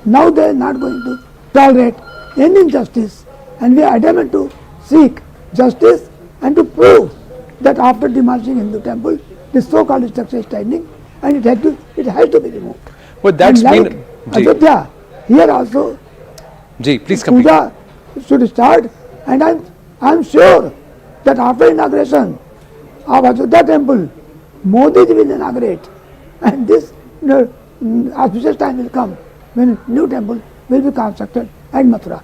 Now they are not going to tolerate any injustice, and we are adamant to seek justice and to prove that after demolishing Hindu temple, the so-called structure is standing, and it has to be removed. But that's and like been Ayodhya, here also please complete. Puja should start, and I am sure that after inauguration of Ayodhya temple, Modi will inaugurate, and this auspicious time will come when new temple will be constructed at Mathura.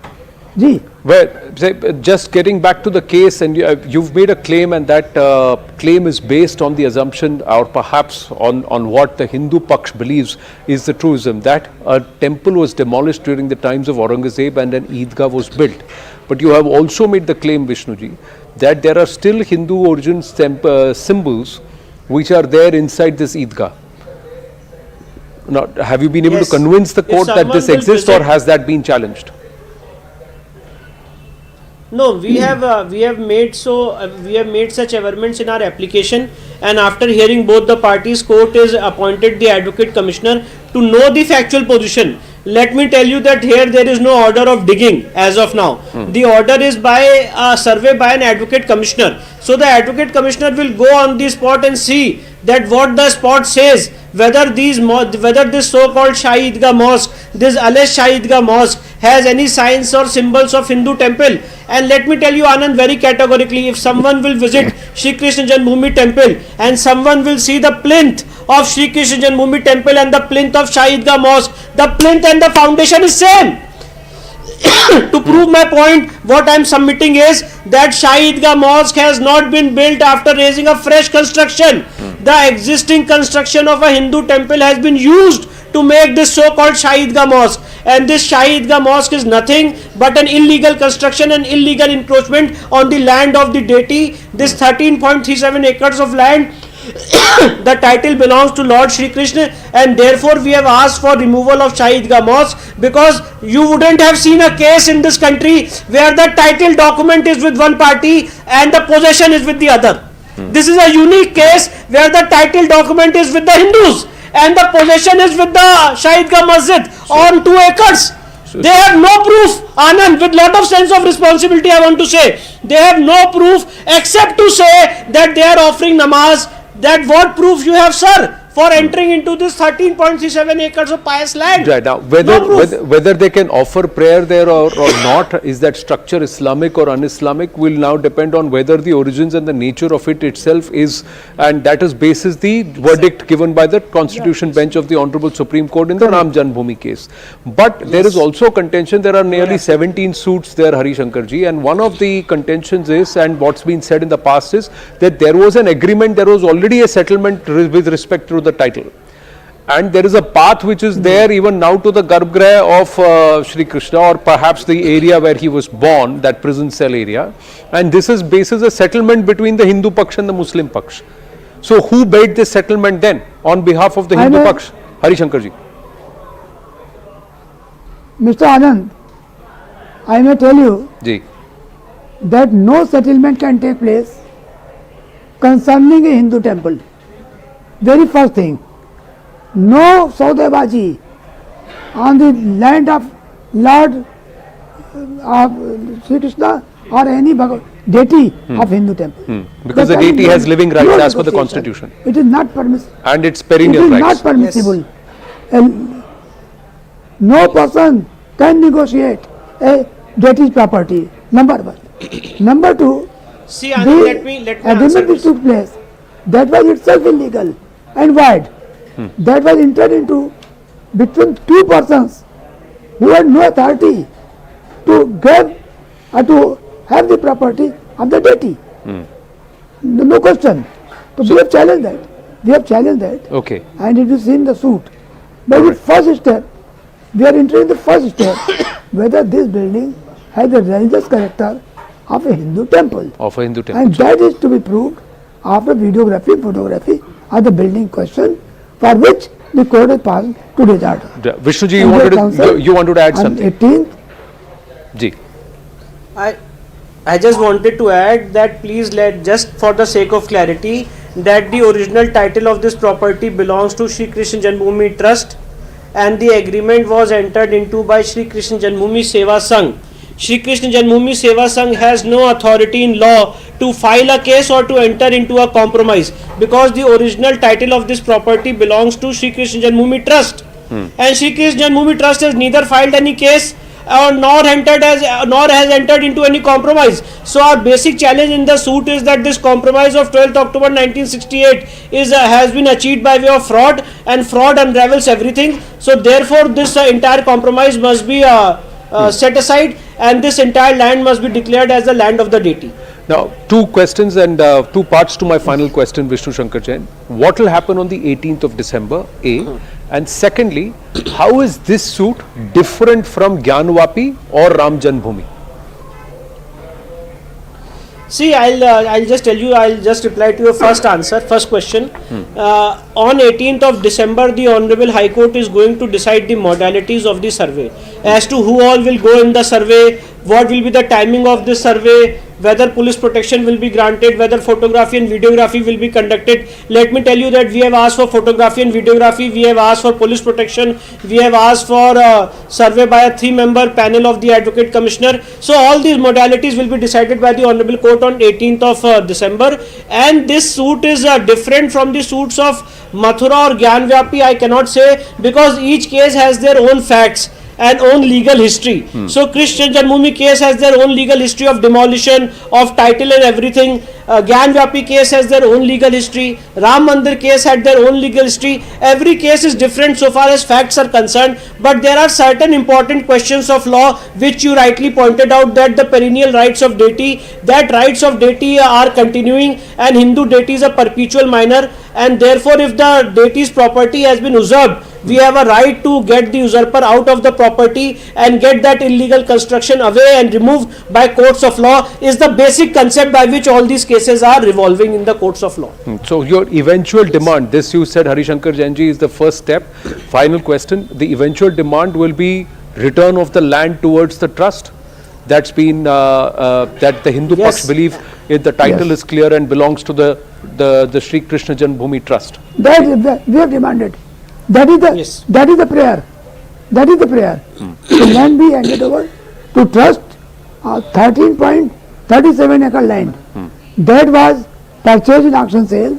Well, just getting back to the case, and you've made a claim, and that claim is based on the assumption, or perhaps on what the Hindu Paksh believes is the truism, that a temple was demolished during the times of Aurangzeb and an Idgah was built. But you have also made the claim, Vishnuji, that there are still Hindu origin symbols which are there inside this Idgah. Now, have you been able to convince the court that this exists, or has that been challenged? No, we have made such averments in our application, and after hearing both the parties, court is appointed the advocate commissioner to know the factual position. Let me tell you that here there is no order of digging as of now. The order is by a survey by an advocate commissioner. So the advocate commissioner will go on the spot and see that what the spot says, whether this so-called Shahi Idgah mosque, this alleged Shahi Idgah mosque has any signs or symbols of Hindu temple. And let me tell you, Anand, very categorically, if someone will visit Sri Krishna Janmabhoomi temple and someone will see the plinth of Sri Krishna Janmabhoomi temple and the plinth of Shahi Idgah mosque, the plinth and the foundation is same. To prove my point, what I am submitting is that Shahi Idgah mosque has not been built after raising a fresh construction. The existing construction of a Hindu temple has been used to make this so-called Shahi Idgah mosque, and this Shahi Idgah mosque is nothing but an illegal construction and illegal encroachment on the land of the deity. This 13.37 acres of land, the title belongs to Lord Sri Krishna, and therefore we have asked for removal of Shahi Idgah mosque, because you wouldn't have seen a case in this country where the title document is with one party and the possession is with the other. This is a unique case where the title document is with the Hindus and the possession is with the Shahi Idgah Masjid on 2 acres. They have no proof, Anand, with lot of sense of responsibility I want to say. They have no proof except to say that they are offering namaz. That what proof you have, sir, for entering into this 13.37 acres of pious land? Right. Now, whether they can offer prayer there or not, is that structure Islamic or un-Islamic, will now depend on whether the origins and the nature of it itself is, and that is basis the verdict given by the Constitution bench of the Honorable Supreme Court in the Ram Janmabhoomi case. But there is also contention, there are nearly 17 suits there, Hari Shankar ji, and one of the contentions is, and what's been said in the past is, that there was an agreement, there was already a settlement with respect to the title, and there is a path which is there even now to the Garbhagriha of Sri Krishna, or perhaps the area where he was born, that prison cell area, and this is basis a settlement between the Hindu Paksh and the Muslim Paksh. So who made this settlement then on behalf of the Hindu Paksh? Hari Shankar ji. Mr. Anand, I may tell you that no settlement can take place concerning a Hindu temple. Very first thing, no Saudebaji on the land of Lord Sri Krishna or any deity of Hindu temple. Because the deity has living rights as per the constitution. It is not permissible. And it's perennial rights. It is not permissible. And no person can negotiate a deity's property. Number one. Number two. See, let me agreement which took place, that was itself illegal and void. That was entered into between two persons who had no authority to give or to have the property of the deity. No question. So we have challenged that. We have challenged that. Okay. And it is in the suit. But the first step, we are entering the first step, whether this building has the religious character of a Hindu temple. Of a Hindu temple. And that is to be proved after videography, photography of the building question, for which the court has passed today's order. Vishnuji, you wanted to add something? 18th. Ji. I just wanted to add that please let, just for the sake of clarity, that the original title of this property belongs to Sri Krishna Janmabhoomi Trust and the agreement was entered into by Sri Krishna Janmabhoomi-Seva Sangh. Sri Krishna Janmabhoomi-Seva Sangh has no authority in law to file a case or to enter into a compromise because the original title of this property belongs to Sri Krishna Janmabhoomi Trust. And Sri Krishna Janmabhoomi Trust has neither filed any case nor has entered into any compromise. So our basic challenge in the suit is that this compromise of 12th October 1968 has been achieved by way of fraud, and fraud unravels everything. So therefore this entire compromise must be set aside, and this entire land must be declared as the land of the deity. Now, two questions and two parts to my final question, Vishnu Shankar Jain. What will happen on the 18th of December, A? And secondly, how is this suit different from Gyanvapi or Ram Janmabhoomi? See, I'll just tell you, I'll just reply to your first question. On 18th of December, the Honorable High Court is going to decide the modalities of the survey. As to who all will go in the survey, what will be the timing of this survey, whether police protection will be granted, whether photography and videography will be conducted. Let me tell you that we have asked for photography and videography, we have asked for police protection, we have asked for survey by a 3-member panel of the Advocate Commissioner. So all these modalities will be decided by the Honorable Court on 18th of December. And this suit is different from the suits of Mathura or Gyanvapi, I cannot say, because each case has their own facts and own legal history. So Krishna Janmabhoomi case has their own legal history of demolition, of title and everything. Gyanvapi case has their own legal history. Ram Mandir case had their own legal history. Every case is different so far as facts are concerned, but there are certain important questions of law which you rightly pointed out, that the perennial rights of deity, that rights of deity are continuing, and Hindu deity is a perpetual minor, and therefore if the deity's property has been usurped, we have a right to get the usurper out of the property and get that illegal construction away and removed by courts of law, is the basic concept by which all these cases are revolving in the courts of law. So your eventual demand, this you said Hari Shankar Jain ji, is the first step. Final question, the eventual demand will be return of the land towards the trust. That's been that the Hindu Paksh believe the title is clear and belongs to the Sri Krishna Janmabhoomi Trust. That we have demanded. That is the prayer. That is the prayer. The land be handed over to trust, 13.37 acre land. That was purchased in auction sale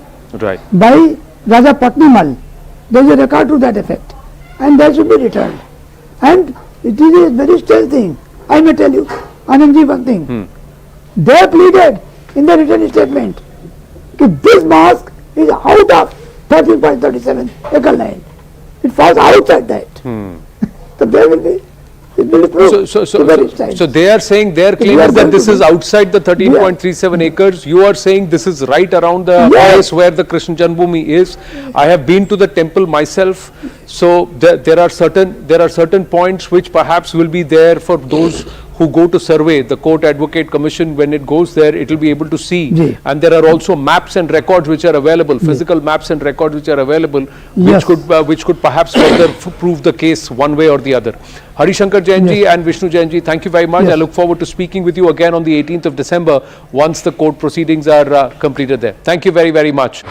by Raja Patnimal. There is a record to that effect, and that should be returned. And it is a very strange thing. I may tell you, Anandji, one thing. They pleaded in the written statement that this mosque is out of 13.37 acre land. It falls outside that. So there will be, it will be proved. So they are saying, their claim is that this is outside the 13.37 acres. You are saying this is right around the place where the Krishna Janmabhoomi is. I have been to the temple myself. So there are certain points which perhaps will be there for those who go to survey. The Court Advocate Commission, when it goes there, it will be able to see. And there are also maps and records which are available, physical maps and records which are available, which could perhaps further prove the case one way or the other. Hari Shankar Jain ji and Vishnu Jain ji, thank you very much. I look forward to speaking with you again on the 18th of December once the court proceedings are completed there. Thank you very, very much.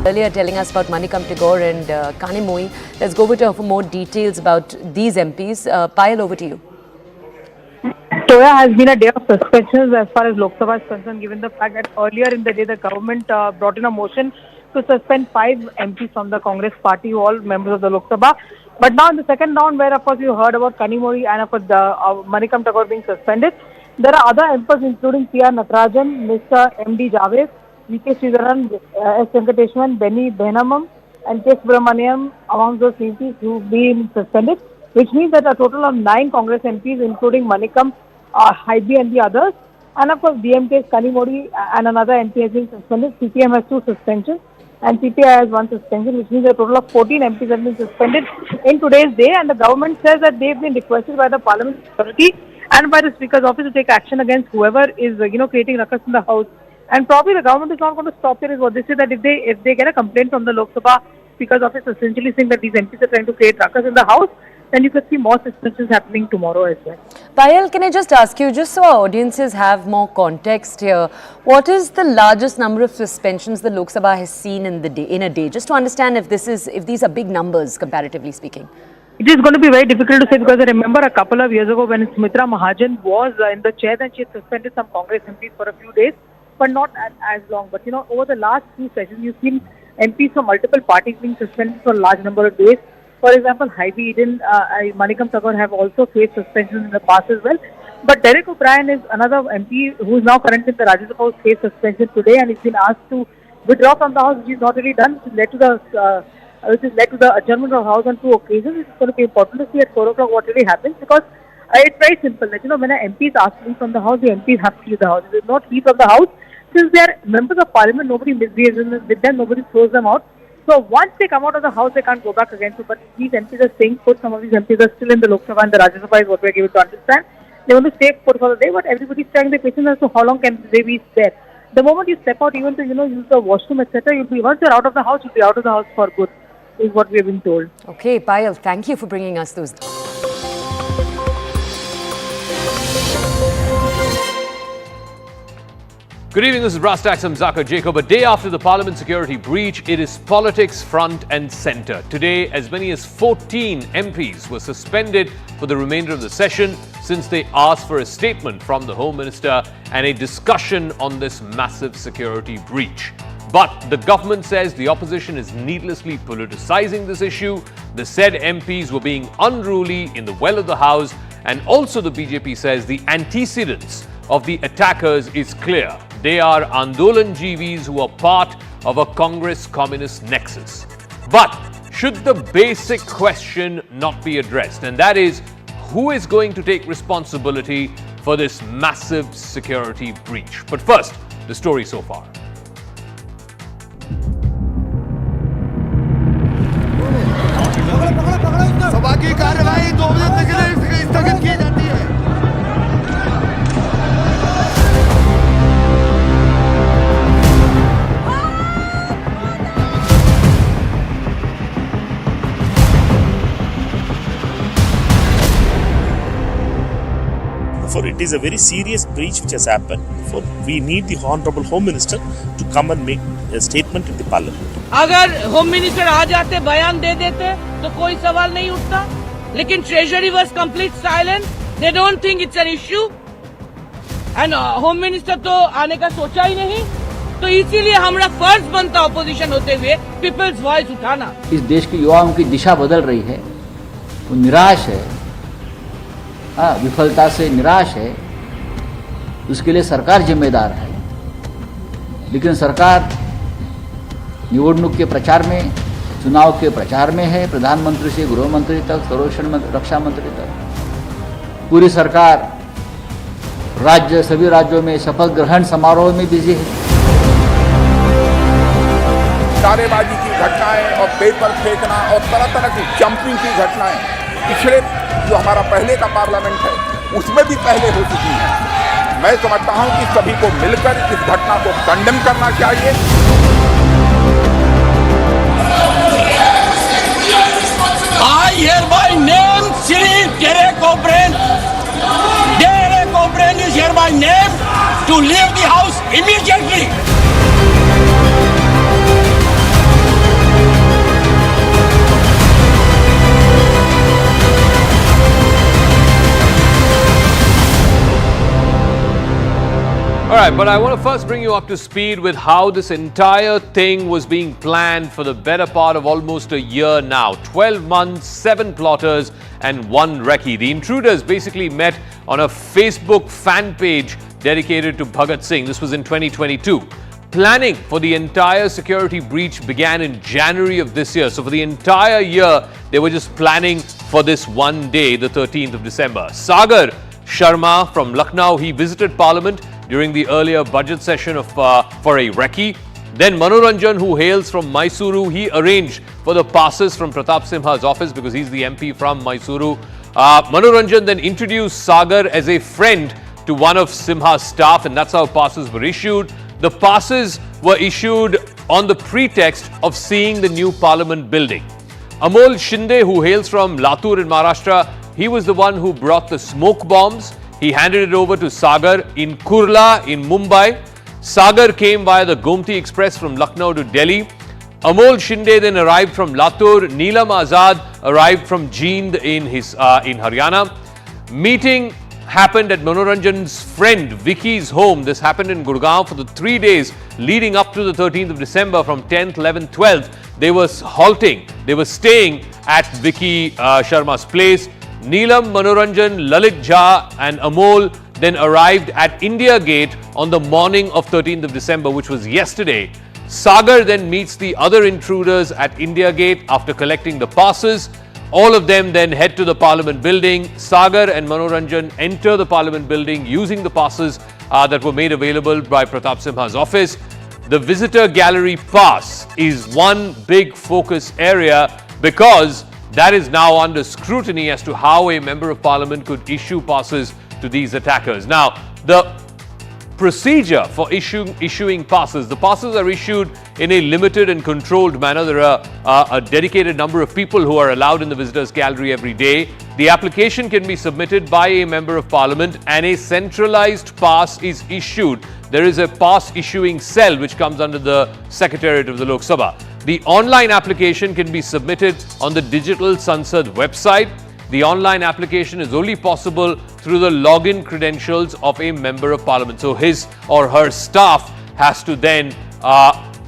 Earlier telling us about Manikam Tagore and Kanimoi. Let's go over to her for more details about these MPs. Payal, over to you. Toya has been a day of suspensions as far as Lok Sabha is concerned, given the fact that earlier in the day the government brought in a motion to suspend 5 MPs from the Congress party, all members of the Lok Sabha. But now in the second round, where of course you heard about Kanimoi and of course Manikam Tagore being suspended, there are other MPs including P.R. Natarajan, Mr. M.D. Javed, V.K. Sridharan, S. Venkateshwaran, Benny Benamam and K. Subramaniam among those MPs who've been suspended, which means that a total of 9 Congress MPs, including Manikam, Haibi and the others, and of course DMK's Kanimori and another MP has been suspended. CPM has 2 suspensions and CPI has 1 suspension, which means a total of 14 MPs have been suspended in today's day, and the government says that they've been requested by the Parliamentary and by the Speaker's office to take action against whoever is creating ruckus in the House. And probably the government is not going to stop here, is what they say, that if they get a complaint from the Lok Sabha Speaker's office essentially saying that these MPs are trying to create ruckus in the House, then you could see more suspensions happening tomorrow as well. Payal, can I just ask you, just so our audiences have more context here, what is the largest number of suspensions the Lok Sabha has seen in a day? Just to understand if these are big numbers comparatively speaking. It is going to be very difficult to say, because I remember a couple of years ago when Sumitra Mahajan was in the chair, then she had suspended some Congress MPs for a few days, but not as long. But over the last 2 sessions, you've seen MPs from multiple parties being suspended for a large number of days. For example, Haibi Eden, Manikam Tagore have also faced suspensions in the past as well. But Derek O'Brien is another MP who is now currently in the Rajya Sabha, who faced suspension today, and he's been asked to withdraw from the House, which is not really done, which has led to the adjournment of the House on 2 occasions. It's going to be important to see at 4 o'clock what really happens, because it's very simple that when an MP is asked to leave from the House, the MPs have to leave the House. If they do not leave from the House, since they are members of Parliament, nobody misbehaves with them, nobody throws them out. So once they come out of the House, they can't go back again. So, but these MPs are staying put. Some of these MPs are still in the Lok Sabha and the Rajya Sabha is what we are given to understand. They want to stay put for the day, but everybody is trying their patience as to how long can they be there. The moment you step out, even to use the washroom, etc., once you're out of the House, you'll be out of the House for good, is what we have been told. Okay, Payal, thank you for bringing us those. Good evening, this is Brastax. I'm Zaka Jacob. A day after the Parliament security breach, it is politics front and centre. Today, as many as 14 MPs were suspended for the remainder of the session since they asked for a statement from the Home Minister and a discussion on this massive security breach. But the government says the opposition is needlessly politicizing this issue. The said MPs were being unruly in the well of the House, and also the BJP says the antecedents of the attackers is clear. They are Andolanjeevis who are part of a Congress communist nexus. But should the basic question not be addressed? And that is, who is going to take responsibility for this massive security breach? But first, the story so far. सभा की कार्यवाही 2 बजे तक के लिए स्थगित की जाती है। For it is a very serious breach which has happened. For we need the Honorable Home Minister to come and make a statement in the Parliament. अगर होम मिनिस्टर आ जाते, बयान दे देते, तो कोई सवाल नहीं उठता. लेकिन treasury was complete silent. They don't think it's an issue. And home minister तो आने का सोचा ही नहीं. तो इसीलिए हमारा फर्ज बनता ऑपोजिशन होते हुए पीपल्स वॉइस उठाना. इस देश के युवाओं की दिशा बदल रही है, वो निराश है, विफलता से निराश है, उसके लिए सरकार जिम्मेदार है. लेकिन सरकार निवडणूक के प्रचार में, चुनाव के प्रचार में है, प्रधानमंत्री से गृह मंत्री तक, संरक्षण मंत्री, रक्षा मंत्री तक पूरी सरकार सभी राज्यों में शपथ ग्रहण समारोह में बिजी है. नारेबाजी की घटनाएं और पेपर फेंकना और तरह तरह की जंपिंग की घटनाएं पिछले जो हमारा पहले का पार्लियामेंट है उसमें भी पहले हो चुकी है. मैं समझता हूं कि सभी को मिलकर इस घटना को कंडेम करना चाहिए. I hereby name Sri Derek O'Brien is hereby named to leave the house immediately. right, but I want to first bring you up to speed with how this entire thing was being planned for the better part of almost a year now. 12 months, 7 plotters and 1 recce. The intruders basically met on a Facebook fan page dedicated to Bhagat Singh. This was in 2022. Planning for the entire security breach began in January of this year. So for the entire year, they were just planning for this one day, the 13th of December. Sagar Sharma from Lucknow, he visited Parliament during the earlier budget session for a recce. Then Manoranjan, who hails from Mysuru, he arranged for the passes from Pratap Simha's office because he's the MP from Mysuru. Manoranjan then introduced Sagar as a friend to one of Simha's staff, and that's how passes were issued. The passes were issued on the pretext of seeing the new Parliament building. Amol Shinde, who hails from Latur in Maharashtra, he was the one who brought the smoke bombs. He handed it over to Sagar in Kurla in Mumbai. Sagar came via the Gomti Express from Lucknow to Delhi. Amol Shinde then arrived from Latur. Neelam Azad arrived from Jind in Haryana. Meeting happened at Manoranjan's friend Vicky's home. This happened in Gurgaon for the 3 days leading up to the 13th of December. From 10th, 11th, 12th, they were halting. They were staying at Vicky Sharma's place. Neelam, Manoranjan, Lalit Jha and Amol then arrived at India Gate on the morning of 13th of December, which was yesterday. Sagar then meets the other intruders at India Gate after collecting the passes. All of them then head to the Parliament building. Sagar and Manoranjan enter the Parliament building using the passes that were made available by Pratap Simha's office. The visitor gallery pass is one big focus area because that is now under scrutiny as to how a member of Parliament could issue passes to these attackers. Now, the procedure for issuing passes, the passes are issued in a limited and controlled manner. There are a dedicated number of people who are allowed in the visitors gallery every day. The application can be submitted by a member of Parliament and a centralized pass is issued. There is a pass issuing cell which comes under the Secretariat of the Lok Sabha. The online application can be submitted on the Digital Sansad website. The online application is only possible through the login credentials of a member of Parliament. So his or her staff has to then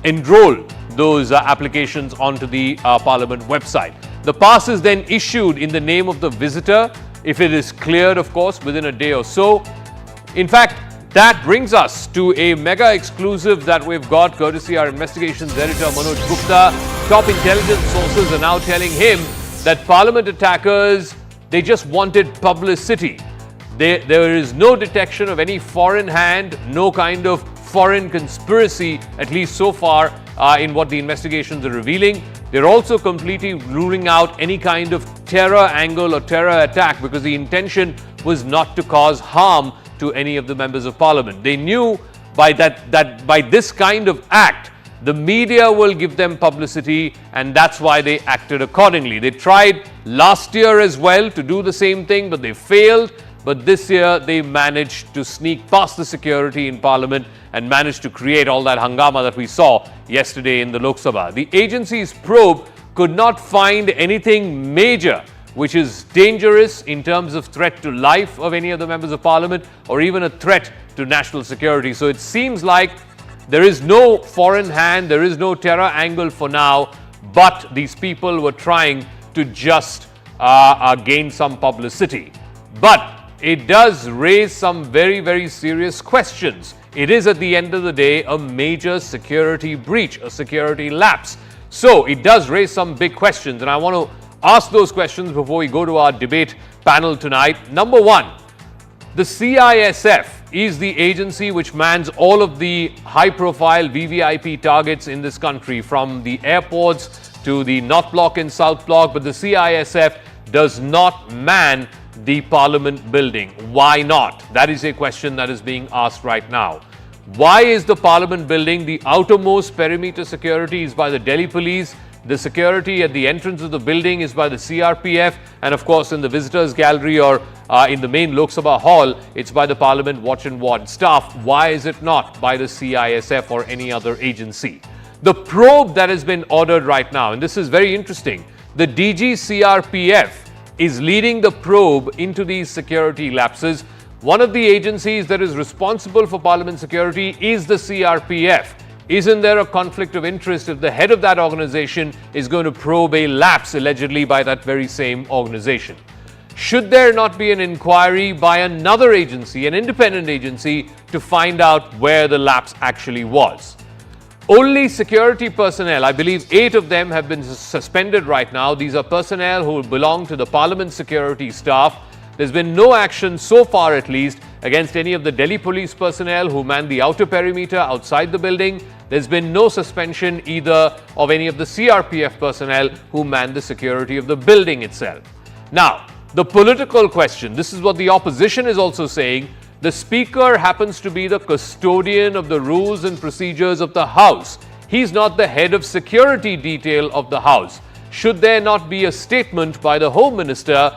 enroll those applications onto the Parliament website. The pass is then issued in the name of the visitor, if it is cleared, of course, within a day or so. In fact, that brings us to a mega exclusive that we've got courtesy our investigations editor Manoj Gupta. Top intelligence sources are now telling him that Parliament attackers, they just wanted publicity. There is no detection of any foreign hand, no kind of foreign conspiracy, at least so far in what the investigations are revealing. They're also completely ruling out any kind of terror angle or terror attack because the intention was not to cause harm to any of the members of Parliament. They knew that by this kind of act, the media will give them publicity, and that's why they acted accordingly. They tried last year as well to do the same thing, but they failed. But this year, they managed to sneak past the security in Parliament and managed to create all that hangama that we saw yesterday in the Lok Sabha. The agency's probe could not find anything major which is dangerous in terms of threat to life of any of the members of Parliament or even a threat to national security. So it seems like there is no foreign hand, there is no terror angle for now, but these people were trying to just gain some publicity. But it does raise some very, very serious questions. It is at the end of the day a major security breach, a security lapse. So it does raise some big questions, and I want to ask those questions before we go to our debate panel tonight. Number one, the CISF is the agency which mans all of the high-profile VVIP targets in this country, from the airports to the North Block and South Block, but the CISF does not man the Parliament building. Why not? That is a question that is being asked right now. Why is the Parliament building the outermost perimeter security is by the Delhi Police? The security at the entrance of the building is by the CRPF, and of course in the visitors gallery or in the main Lok Sabha hall, it's by the Parliament Watch and Ward staff. Why is it not by the CISF or any other agency? The probe that has been ordered right now, and this is very interesting, the DG CRPF is leading the probe into these security lapses. One of the agencies that is responsible for Parliament security is the CRPF. Isn't there a conflict of interest if the head of that organization is going to probe a lapse allegedly by that very same organization? Should there not be an inquiry by another agency, an independent agency, to find out where the lapse actually was? Only security personnel, I believe 8 of them have been suspended right now. These are personnel who belong to the Parliament security staff. There's been no action so far, at least, against any of the Delhi police personnel who man the outer perimeter outside the building. There's been no suspension either of any of the CRPF personnel who man the security of the building itself. Now, the political question, this is what the opposition is also saying. The Speaker happens to be the custodian of the rules and procedures of the House. He's not the head of security detail of the House. Should there not be a statement by the Home Minister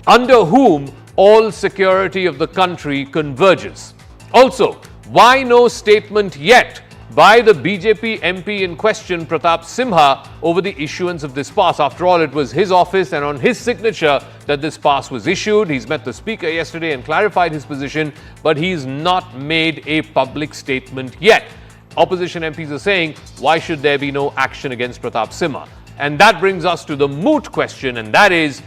under whom all security of the country converges? Also, why no statement yet by the BJP MP in question, Pratap Simha, over the issuance of this pass? After all, it was his office and on his signature that this pass was issued. He's met the Speaker yesterday and clarified his position, but he's not made a public statement yet. Opposition MPs are saying, why should there be no action against Pratap Simha? And that brings us to the moot question, and that is,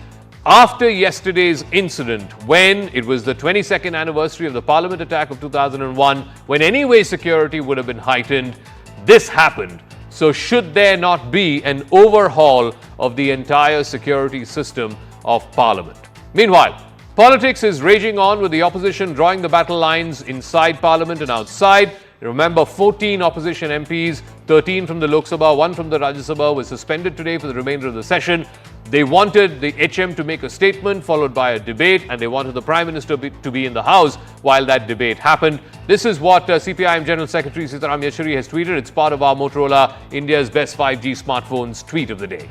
after yesterday's incident, when it was the 22nd anniversary of the Parliament attack of 2001, when anyway security would have been heightened, this happened. So should there not be an overhaul of the entire security system of Parliament? Meanwhile, politics is raging on with the opposition drawing the battle lines inside Parliament and outside. Remember, 14 opposition MPs, 13 from the Lok Sabha, 1 from the Rajya Sabha, were suspended today for the remainder of the session. They wanted the HM to make a statement followed by a debate, and they wanted the Prime Minister to be in the House while that debate happened. This is what CPIM General Secretary Sitaram Yechury has tweeted. It's part of our Motorola India's Best 5G Smartphones tweet of the day.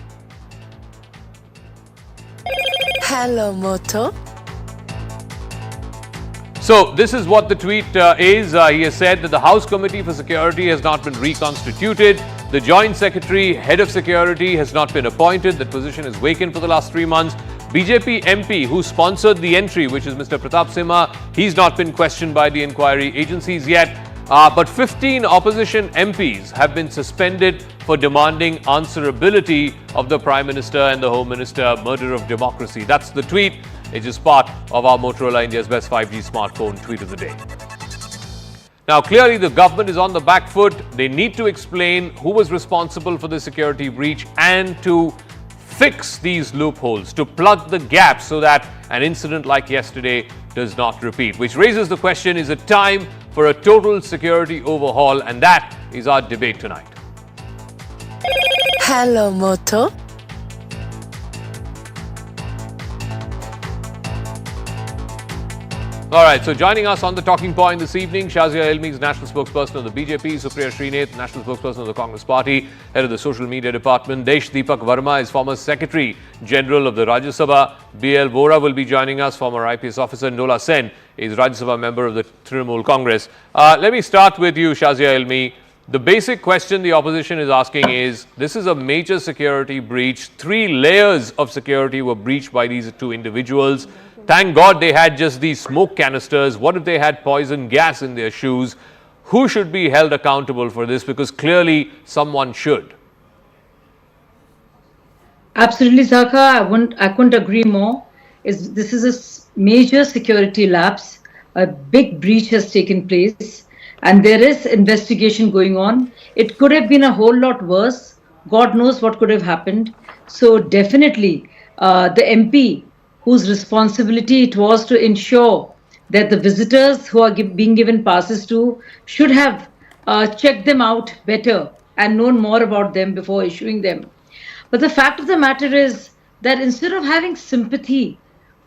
Hello, Moto. So this is what the tweet is. He has said that the House Committee for Security has not been reconstituted. The Joint Secretary, Head of Security, has not been appointed. That position is vacant for the last 3 months. BJP MP who sponsored the entry, which is Mr. Pratap Simha, he's not been questioned by the inquiry agencies yet. But 15 opposition MPs have been suspended for demanding answerability of the Prime Minister and the Home Minister, murder of democracy. That's the tweet. It is part of our Motorola India's Best 5G Smartphone tweet of the day. Now, clearly the government is on the back foot. They need to explain who was responsible for the security breach and to fix these loopholes, to plug the gaps so that an incident like yesterday does not repeat. Which raises the question, is it time for a total security overhaul? And that is our debate tonight. Hello, Moto. All right, so joining us on the talking point this evening, Shazia Ilmi is national spokesperson of the BJP, Supriya Srinath, national spokesperson of the Congress Party, head of the social media department. Desh Deepak Verma is former Secretary General of the Rajya Sabha. BL Vora will be joining us, former IPS officer. Nola Sen is Rajya Sabha member of the Trinamool Congress. Let me start with you, Shazia Ilmi. The basic question the opposition is asking is, this is a major security breach. 3 layers of security were breached by these 2 individuals. Thank God they had just these smoke canisters. What if they had poison gas in their shoes? Who should be held accountable for this? Because clearly someone should. Absolutely, Zaka. I couldn't agree more. This is a major security lapse. A big breach has taken place and there is investigation going on. It could have been a whole lot worse. God knows what could have happened. So definitely the MP whose responsibility it was to ensure that the visitors who are being given passes to should have checked them out better and known more about them before issuing them. But the fact of the matter is that instead of having sympathy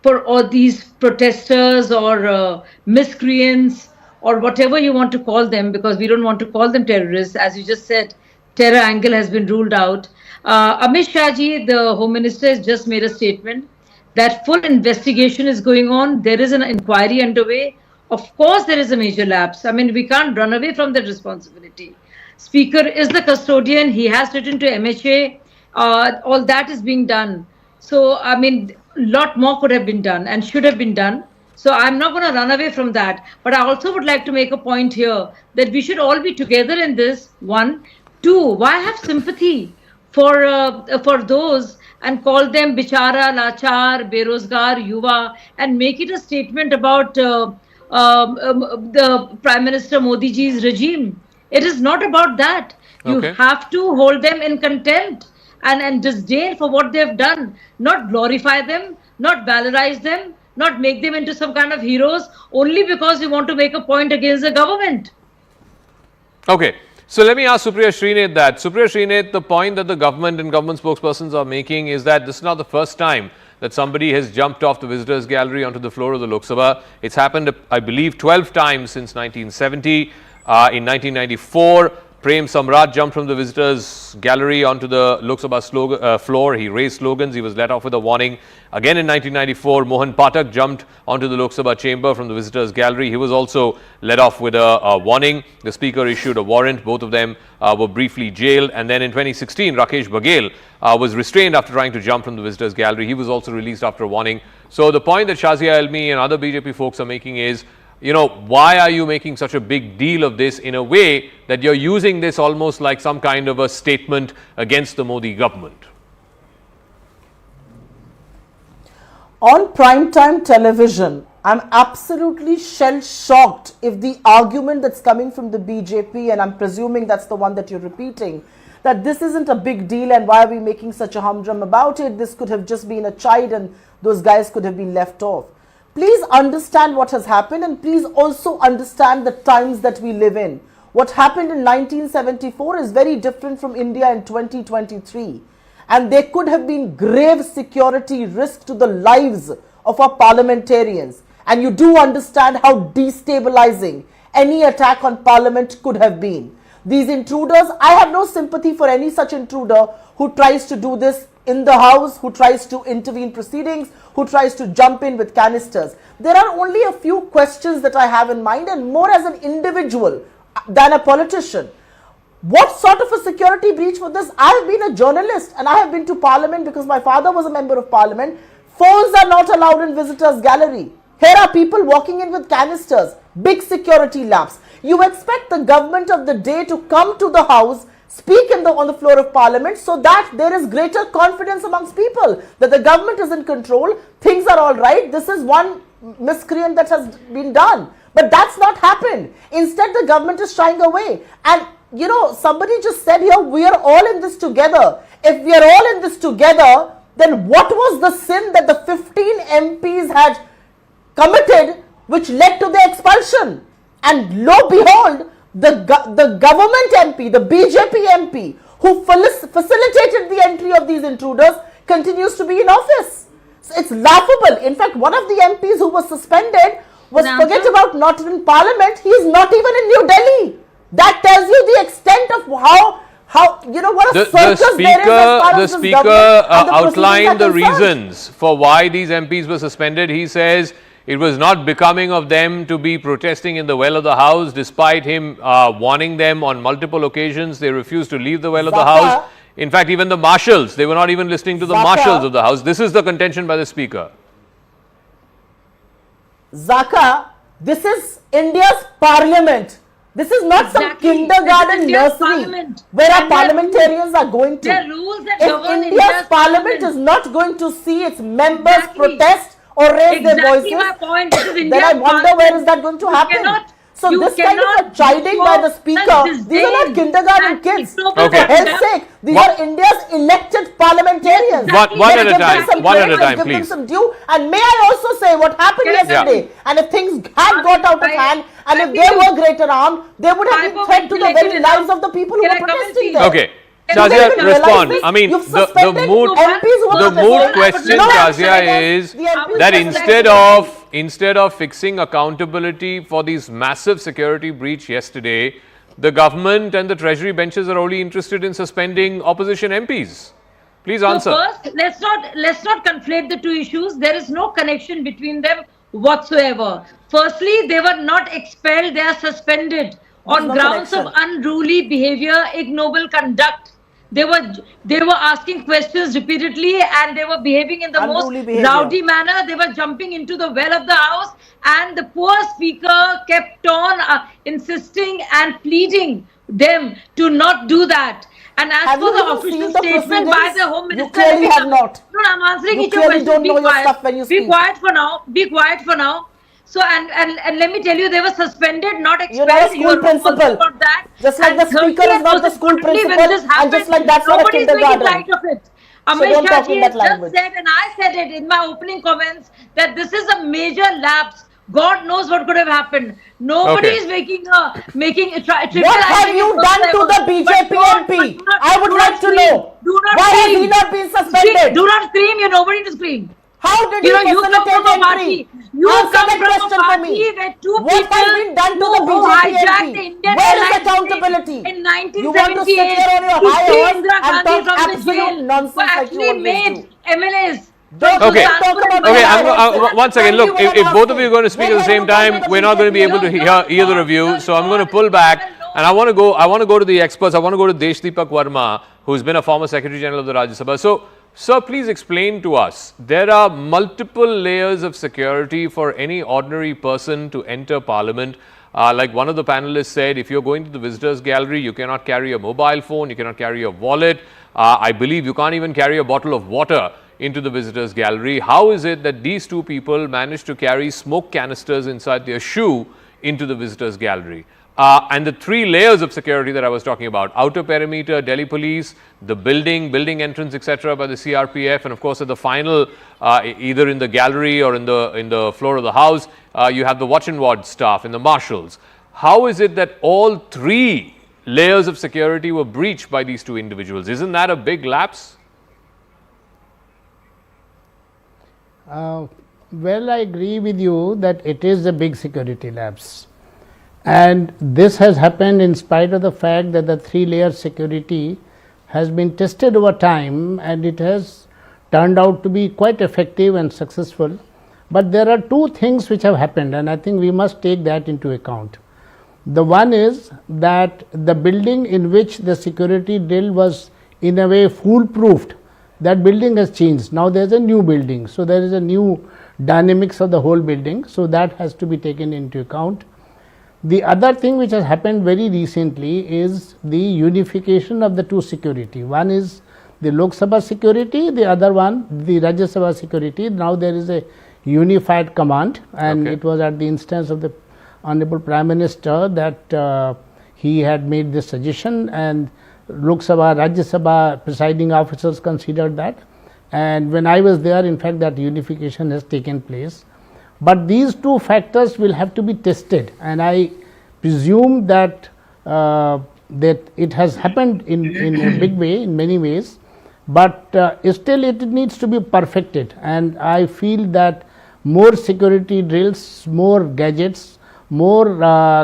for all these protesters or miscreants or whatever you want to call them, because we don't want to call them terrorists, as you just said, terror angle has been ruled out. Amit Shah ji, the Home Minister, has just made a statement that full investigation is going on. There is an inquiry underway. Of course, there is a major lapse. I mean, we can't run away from that responsibility. Speaker is the custodian. He has written to MHA. All that is being done. So, I mean, a lot more could have been done and should have been done. So I'm not going to run away from that. But I also would like to make a point here that we should all be together in this. One. Two, why have sympathy for those and call them bichara, lachar, berozgar, yuva, and make it a statement about the Prime Minister Modi ji's regime? It is not about that. You have to hold them in contempt and disdain for what they have done, not glorify them, not valorize them, not make them into some kind of heroes only because you want to make a point against the government. Okay. So let me ask Supriya Srinath that. Supriya Srinath, the point that the government and government spokespersons are making is that this is not the first time that somebody has jumped off the visitors gallery onto the floor of the Lok Sabha. It's happened, I believe, 12 times since 1970. In 1994, Prem Samrat jumped from the visitors gallery onto the Lok Sabha floor. He raised slogans. He was let off with a warning. Again in 1994, Mohan Pathak jumped onto the Lok Sabha chamber from the visitors gallery. He was also let off with a warning. The speaker issued a warrant. Both of them were briefly jailed. And then in 2016, Rakesh Baghel was restrained after trying to jump from the visitors gallery. He was also released after a warning. So the point that Shazia Elmi and other BJP folks are making is, you know, why are you making such a big deal of this in a way that you're using this almost like some kind of a statement against the Modi government? On primetime television, I'm absolutely shell-shocked if the argument that's coming from the BJP, and I'm presuming that's the one that you're repeating, that this isn't a big deal and why are we making such a humdrum about it? This could have just been a child and those guys could have been left off. Please understand what has happened, and please also understand the times that we live in. What happened in 1974 is very different from India in 2023. And there could have been grave security risk to the lives of our parliamentarians. And you do understand how destabilizing any attack on parliament could have been. These intruders, I have no sympathy for any such intruder who tries to do this in the house, who tries to intervene proceedings, who tries to jump in with canisters. There are only a few questions that I have in mind, and more as an individual than a politician. What sort of a security breach for this? I have been a journalist and I have been to parliament because my father was a member of parliament. Phones are not allowed in visitors gallery. Here are people walking in with canisters. Big security lapse. You expect the government of the day to come to the house, speak on the floor of parliament so that there is greater confidence amongst people that the government is in control, things are all right. This is one miscreant that has been done. But that's not happened. Instead, the government is shying away. And you know, somebody just said here, we are all in this together. If we are all in this together, then what was the sin that the 15 MPs had committed which led to their expulsion? And lo behold, the government MP, the BJP MP, who facilitated the entry of these intruders, continues to be in office. So it's laughable. In fact, one of the MPs who was suspended was, forget about not in parliament, he is not even in New Delhi. That tells you the extent of how you know what a circus there is as far as the speaker outlined the reasons for why these MPs were suspended. He says it was not becoming of them to be protesting in the well of the house, despite him warning them on multiple occasions. They refused to leave the well of the house. In fact, even the marshals, they were not even listening to the marshals of the house. This is the contention by the speaker. Zaka, this is India's parliament. This is not some kindergarten nursery where our parliamentarians are going to. If India's parliament is not going to see its members protest or raise their voices, then I wonder where is that going to happen. So this kind of a chiding by the speaker, these are not kindergarten kids. For hell's sake, these are India's elected parliamentarians. One at a time, please. Give them some due. And may I also say what happened yesterday? And if things had got out of hand, and if they were greater harm, they would have been threat to the very lives of the people who were protesting there. Okay. Shazia, respond. I mean, the mood question, Shazia, is that instead of fixing accountability for these massive security breach yesterday, the government and the treasury benches are only interested in suspending opposition MPs. Please answer. So first, let's not conflate the two issues. There is no connection between them whatsoever. Firstly, they were not expelled; they are suspended on grounds of unruly behavior, ignoble conduct. They were asking questions repeatedly, and they were behaving in the Unruly most behavior. rowdy manner. They were jumping into the well of the house, and the poor speaker kept on insisting and pleading them to not do that. And as Have for you the even official seen the statement by proceedings? the Home Minister, You clearly have not. No, I'm answering You each your clearly question. don't Be know your quiet. stuff when you Be speak. quiet for now. Be quiet for now. So and let me tell you, they were suspended, not expelled. You're not a school principal. About that. Just like And the speaker is not the school thirdly, principal, when this and happened, just like that's not a nobody's making kindergarten. light of it. So Amit don't Shah talk in ji that has just language. said, and I said it in my opening comments, that this is a major lapse. God knows what could have happened. Nobody is making a What have you done to the BJP MP? I would like to know. Why has he not been suspended? Do not scream. You're nobody to scream. How did You you come facilitate from a entry? party. You Answer come that from a question for party me. where two What has people been done to who the BJP hijacked the MP? Indian Where is Airlines accountability? in You want to sit 1978 here on your to high free horse Indira and Gandhi talk from the absolute jail, nonsense who like you actually always made do. MLAs. Don't Okay. talk about Okay, the one second. Look, if both of you are going to speak at the same time, we're not going to be able to hear either of you. So I'm going to pull back, and I want to go to the experts. I want to go to Deshdeepak Verma, who's been a former Secretary General of the Rajya Sabha. So, sir, please explain to us. There are multiple layers of security for any ordinary person to enter Parliament. Like one of the panelists said, if you're going to the visitors gallery, you cannot carry a mobile phone, you cannot carry a wallet. I believe you can't even carry a bottle of water into the visitors gallery. How is it that these two people managed to carry smoke canisters inside their shoe into the visitors gallery? And the three layers of security that I was talking about: outer perimeter, Delhi police, the building entrance, etc., by the CRPF, and of course at the final, either in the gallery or in the floor of the house, you have the watch and ward staff and the marshals. How is it that all three layers of security were breached by these two individuals? Isn't that a big lapse? Well, I agree with you that it is a big security lapse. And this has happened in spite of the fact that the three-layer security has been tested over time, and it has turned out to be quite effective and successful. But there are two things which have happened, and I think we must take that into account. The one is that the building in which the security drill was in a way foolproofed, that building has changed. Now there is a new building, so there is a new dynamics of the whole building, so that has to be taken into account. The other thing which has happened very recently is the unification of the two security. One is the Lok Sabha security, the other one the Rajya Sabha security. Now there is a unified command, and it was at the instance of the Honorable Prime Minister that he had made this suggestion, and Lok Sabha, Rajya Sabha presiding officers considered that, and when I was there, in fact, that unification has taken place. But these two factors will have to be tested, and I presume that that it has happened in a big way, in many ways, but still it needs to be perfected, and I feel that more security drills, more gadgets, more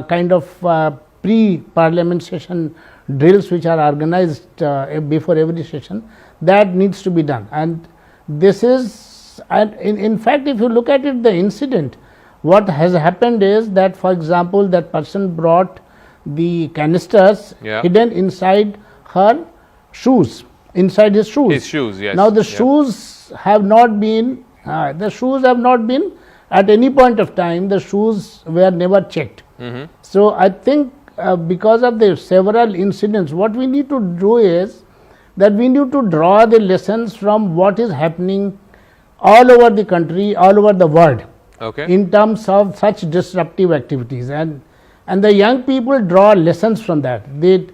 kind of pre-parliament session drills which are organized before every session, that needs to be done. And this is, and in fact, if you look at it, the incident, what has happened is that, for example, that person brought the canisters hidden inside her shoes, inside his shoes. His shoes, yes. Now the shoes have not been, at any point of time, the shoes were never checked. So I think because of the several incidents, what we need to do is that we need to draw the lessons from what is happening all over the country, all over the world, in terms of such disruptive activities, and the young people draw lessons from that. They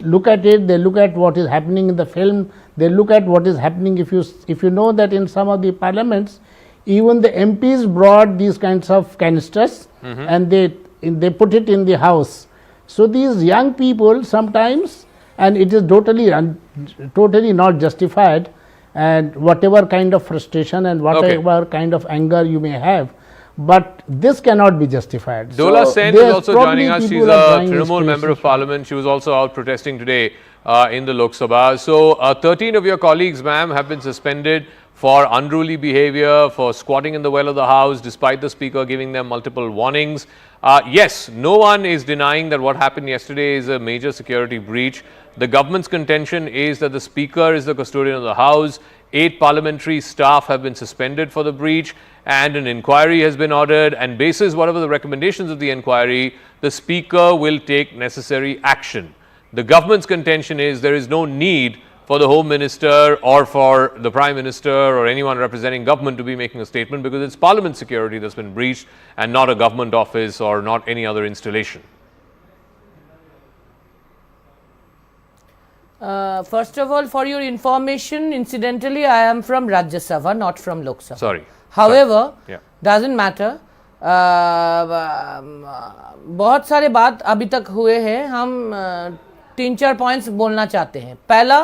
look at it, they look at what is happening in the film, they look at what is happening. If you know that in some of the parliaments, even the MPs brought these kinds of canisters and they put it in the house. So these young people sometimes, and it is totally not justified, and whatever kind of frustration and whatever kind of anger you may have, but this cannot be justified. Dola Sen is also joining us. She's a Trinamool member of Parliament. She was also out protesting today. in the Lok Sabha. So 13 of your colleagues, ma'am, have been suspended for unruly behavior, for squatting in the well of the House, despite the Speaker giving them multiple warnings. Yes, no one is denying that what happened yesterday is a major security breach. The government's contention is that the Speaker is the custodian of the House. 8 parliamentary staff have been suspended for the breach, and an inquiry has been ordered, and basis whatever the recommendations of the inquiry, the Speaker will take necessary action. The government's contention is there is no need for the Home Minister or for the Prime Minister or anyone representing government to be making a statement, because it's Parliament security that's been breached and not a government office or not any other installation. First of all, for your information, incidentally, I am from Rajya Sabha, not from Lok Sabha. Sorry. However, Yeah. doesn't matter. बहुत सारे बात अभी तक हुए हैं. हम 3-4 points बोलना चाहते हैं. पहला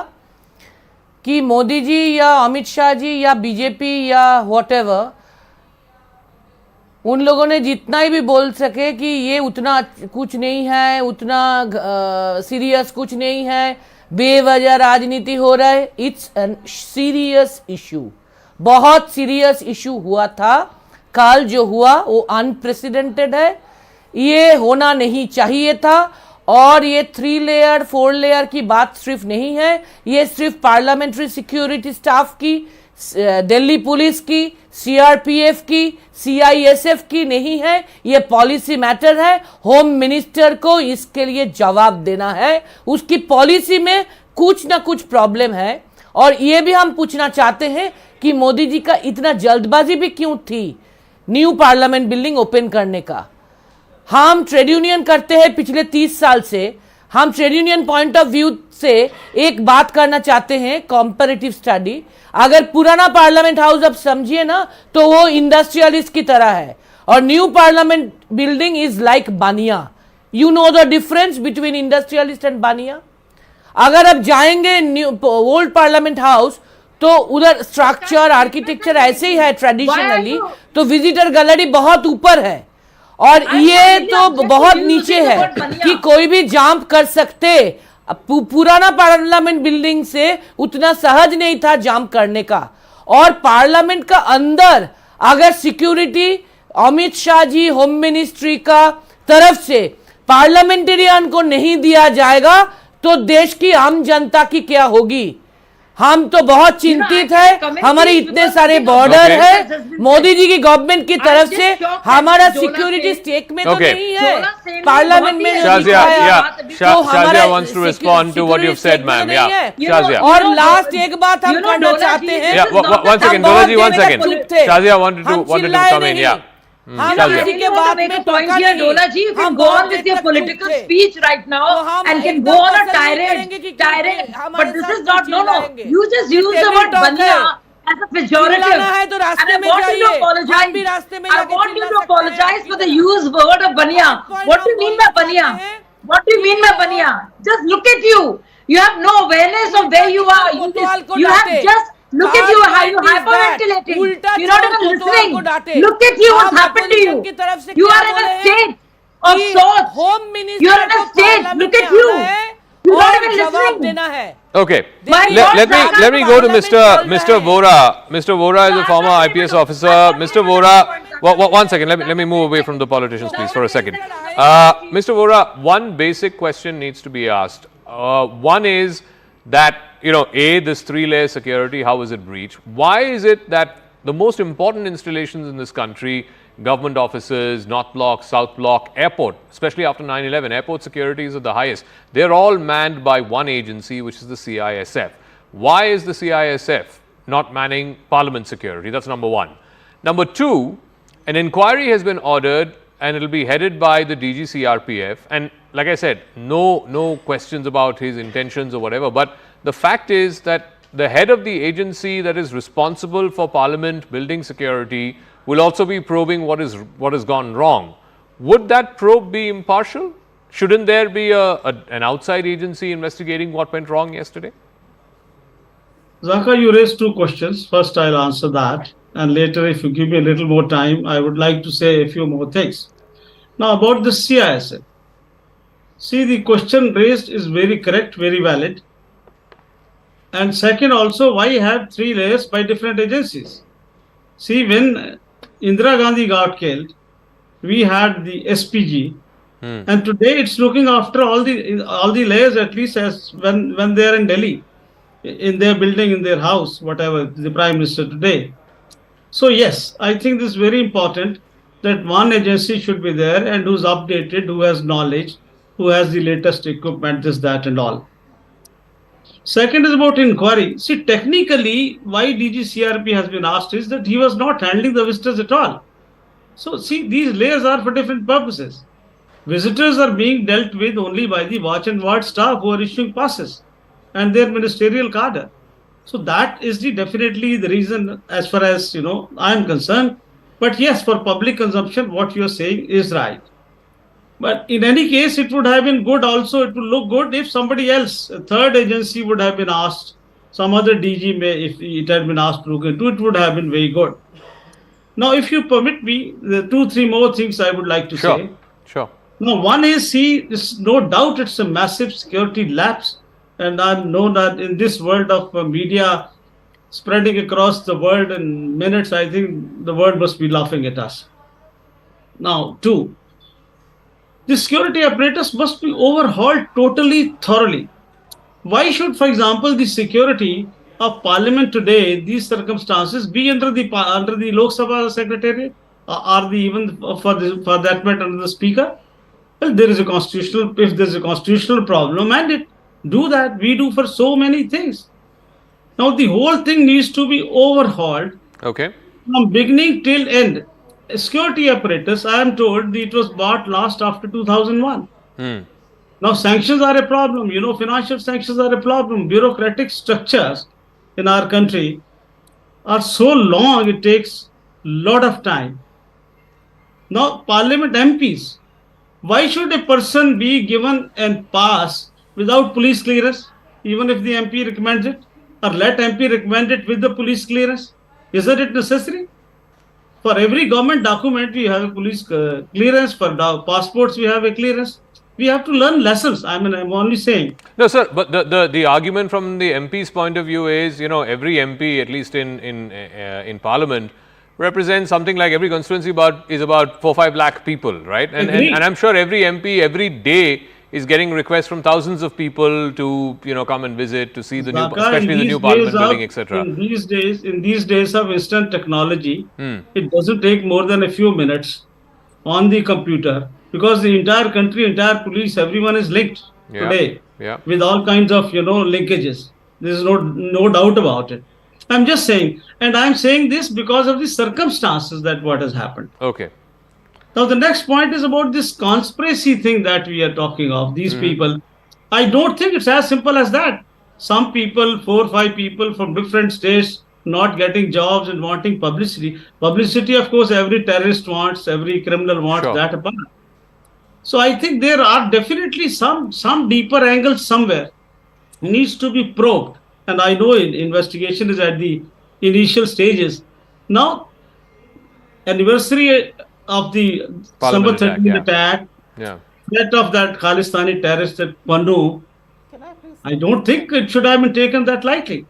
कि मोदी जी या अमित शाह जी या बीजेपी या व्हाटएवर, उन लोगों ने जितना ही भी बोल सके कि ये उतना कुछ नहीं है, उतना सीरियस कुछ नहीं है, बेवजह राजनीति हो रहा है. इट्स अ सीरियस इशू, बहुत सीरियस इशू हुआ था. कल जो हुआ वो अनप्रेसिडेंटेड है, ये होना नहीं चाहिए था. और ये 3 लेयर 4 लेयर की बात सिर्फ नहीं है, ये सिर्फ पार्लियामेंट्री सिक्योरिटी स्टाफ की, दिल्ली पुलिस की, सीआरपीएफ की, सीआईएसएफ की नहीं है, ये पॉलिसी मैटर है. होम मिनिस्टर को इसके लिए जवाब देना है. उसकी पॉलिसी में कुछ ना कुछ प्रॉब्लम है. और ये भी हम पूछना चाहते हैं कि मोदी जी का इतना जल्दबाजी भी क्यों थी न्यू पार्लियामेंट बिल्डिंग ओपन करने का. हम ट्रेड यूनियन करते हैं पिछले 30 साल से. हम trade union point of view से एक बात करना चाहते हैं, कंपैरेटिव स्टडी. अगर पुराना पार्लियामेंट हाउस अब समझिए ना तो वो इंडस्ट्रियलिस्ट की तरह है, और new parliament building is like Bania. You know the difference between industrialist and Bania. अगर अब जाएंगे ओल्ड पार्लियामेंट हाउस तो उधर स्ट्रक्चर आर्किटेक्चर ऐसे ही है ट्रेडिशनली, तो विजिटर गैलरी बहुत ऊपर है और ये तो बहुत नीचे है कि कोई भी जंप कर सकते. पुराना पार्लियामेंट बिल्डिंग से उतना सहज नहीं था जंप करने का. और पार्लियामेंट का अंदर अगर security Amit Shah ji home ministry का तरफ से पार्लियामेंटेरियन को नहीं दिया जाएगा तो देश की आम जनता की क्या होगी. हम तो बहुत चिंतित है. हमारे इतने सारे बॉर्डर है, मोदी जी की गवर्नमेंट की तरफ से हमारा सिक्योरिटी स्टेक में तो नहीं है, पार्लियामेंट में Shazia wants to respond to what you've said, ma'am. Yeah, Shazia. और लास्ट एक बात हम करना चाहते हैं. Yeah, one second, Dola ji, 1 second. Shazia wanted to come in. Yeah. हम किसी के बात में टोका नहीं. Dola ji, you can go on with your political speech right now and can go on a tirade, but this is not, no, you just use the word baniya as a pejorative, and I want you to apologize for the use word of baniya. What do you mean by baniya? What do you mean by baniya? Just look at you. You have no awareness of where you are. You have just look at you, how you hyperventilating. You're not even listening. Look at you, what's happened to you. You are in a state of sorts. You are in a state. Look at you. You're not even listening. Okay. Let me go to Mr. Vora. Mr. Vora is a former IPS officer. Mr. Vora, one second. Let me move away from the politicians, please, for a second. Mr. Vora, one basic question needs to be asked. One is that, you know, this 3-layer security, how is it breached? Why is it that the most important installations in this country, government offices, North Block, South Block, airport, especially after 9/11, airport security is at the highest. They're all manned by one agency, which is the CISF. Why is the CISF not manning Parliament security? That's number one. Number two, an inquiry has been ordered and it will be headed by the DG CRPF. And like I said, no questions about his intentions or whatever. But the fact is that the head of the agency that is responsible for Parliament building security will also be probing what has gone wrong. Would that probe be impartial? Shouldn't there be an outside agency investigating what went wrong yesterday? Zaka, you raised two questions. First, I'll answer that. And later, if you give me a little more time, I would like to say a few more things. Now, about the CISF. See, the question raised is very correct, very valid. And second, also, why have 3 layers by different agencies? See, when Indira Gandhi got killed, we had the SPG, and today it's looking after all the layers, at least as when they are in Delhi, in their building, in their house, whatever, the Prime Minister today. So yes, I think this is very important that one agency should be there and who's updated, who has knowledge, who has the latest equipment, this, that, and all. Second is about inquiry. See, technically, why DGCRP has been asked is that he was not handling the visitors at all. So, see, these layers are for different purposes. Visitors are being dealt with only by the watch and ward staff who are issuing passes and their ministerial cadre. So that is definitely the reason as far as, I am concerned. But yes, for public consumption, what you are saying is right. But in any case, it would have been good also, it would look good if somebody else, a third agency would have been asked, some other DG may, if it had been asked to look into it, would have been very good. Now, if you permit me, the 2-3 more things I would like to say. Sure. Now, one is, see, there's no doubt it's a massive security lapse. And I know that in this world of media spreading across the world in minutes, I think the world must be laughing at us. Now, 2, the security apparatus must be overhauled totally, thoroughly. Why should, for example, the security of Parliament today, these circumstances, be under the Lok Sabha Secretariat, or even for that matter under the Speaker? Well, there is a constitutional, if there is a constitutional problem, and it do that, we do for so many things. Now, the whole thing needs to be overhauled. Okay. From beginning till end. Security apparatus, I am told it was bought last after 2001. Now, sanctions are a problem. Financial sanctions are a problem. Bureaucratic structures in our country are so long, it takes a lot of time. Now, Parliament MPs, why should a person be given a pass without police clearance, even if the MP recommends it? Or let MP recommend it with the police clearance? Isn't it necessary? For every government document, we have a police clearance. For passports, we have a clearance. We have to learn lessons. I'm only saying. No, sir, but the argument from the MP's point of view is, every MP, at least in Parliament, represents something like every constituency is about 4-5 lakh people, right? And I'm sure every MP every day is getting requests from thousands of people to come and visit, to see the new, especially the new Parliament building, etc. In these days of instant technology, it doesn't take more than a few minutes on the computer, because the entire country, entire police, everyone is linked today with all kinds of linkages. There is no doubt about it. I'm just saying, and I'm saying this because of the circumstances that what has happened. Okay. Now, the next point is about this conspiracy thing that we are talking of. These people, I don't think it's as simple as that. Some people, 4 or 5 people from different states, not getting jobs and wanting publicity. Publicity, of course, every terrorist wants, every criminal wants that apart. So I think there are definitely some deeper angles somewhere needs to be probed. And I know investigation is at the initial stages. Now, anniversary of the December 13 attack, threat of that Khalistani terrorist at Pannu, I don't think it should have been taken that lightly.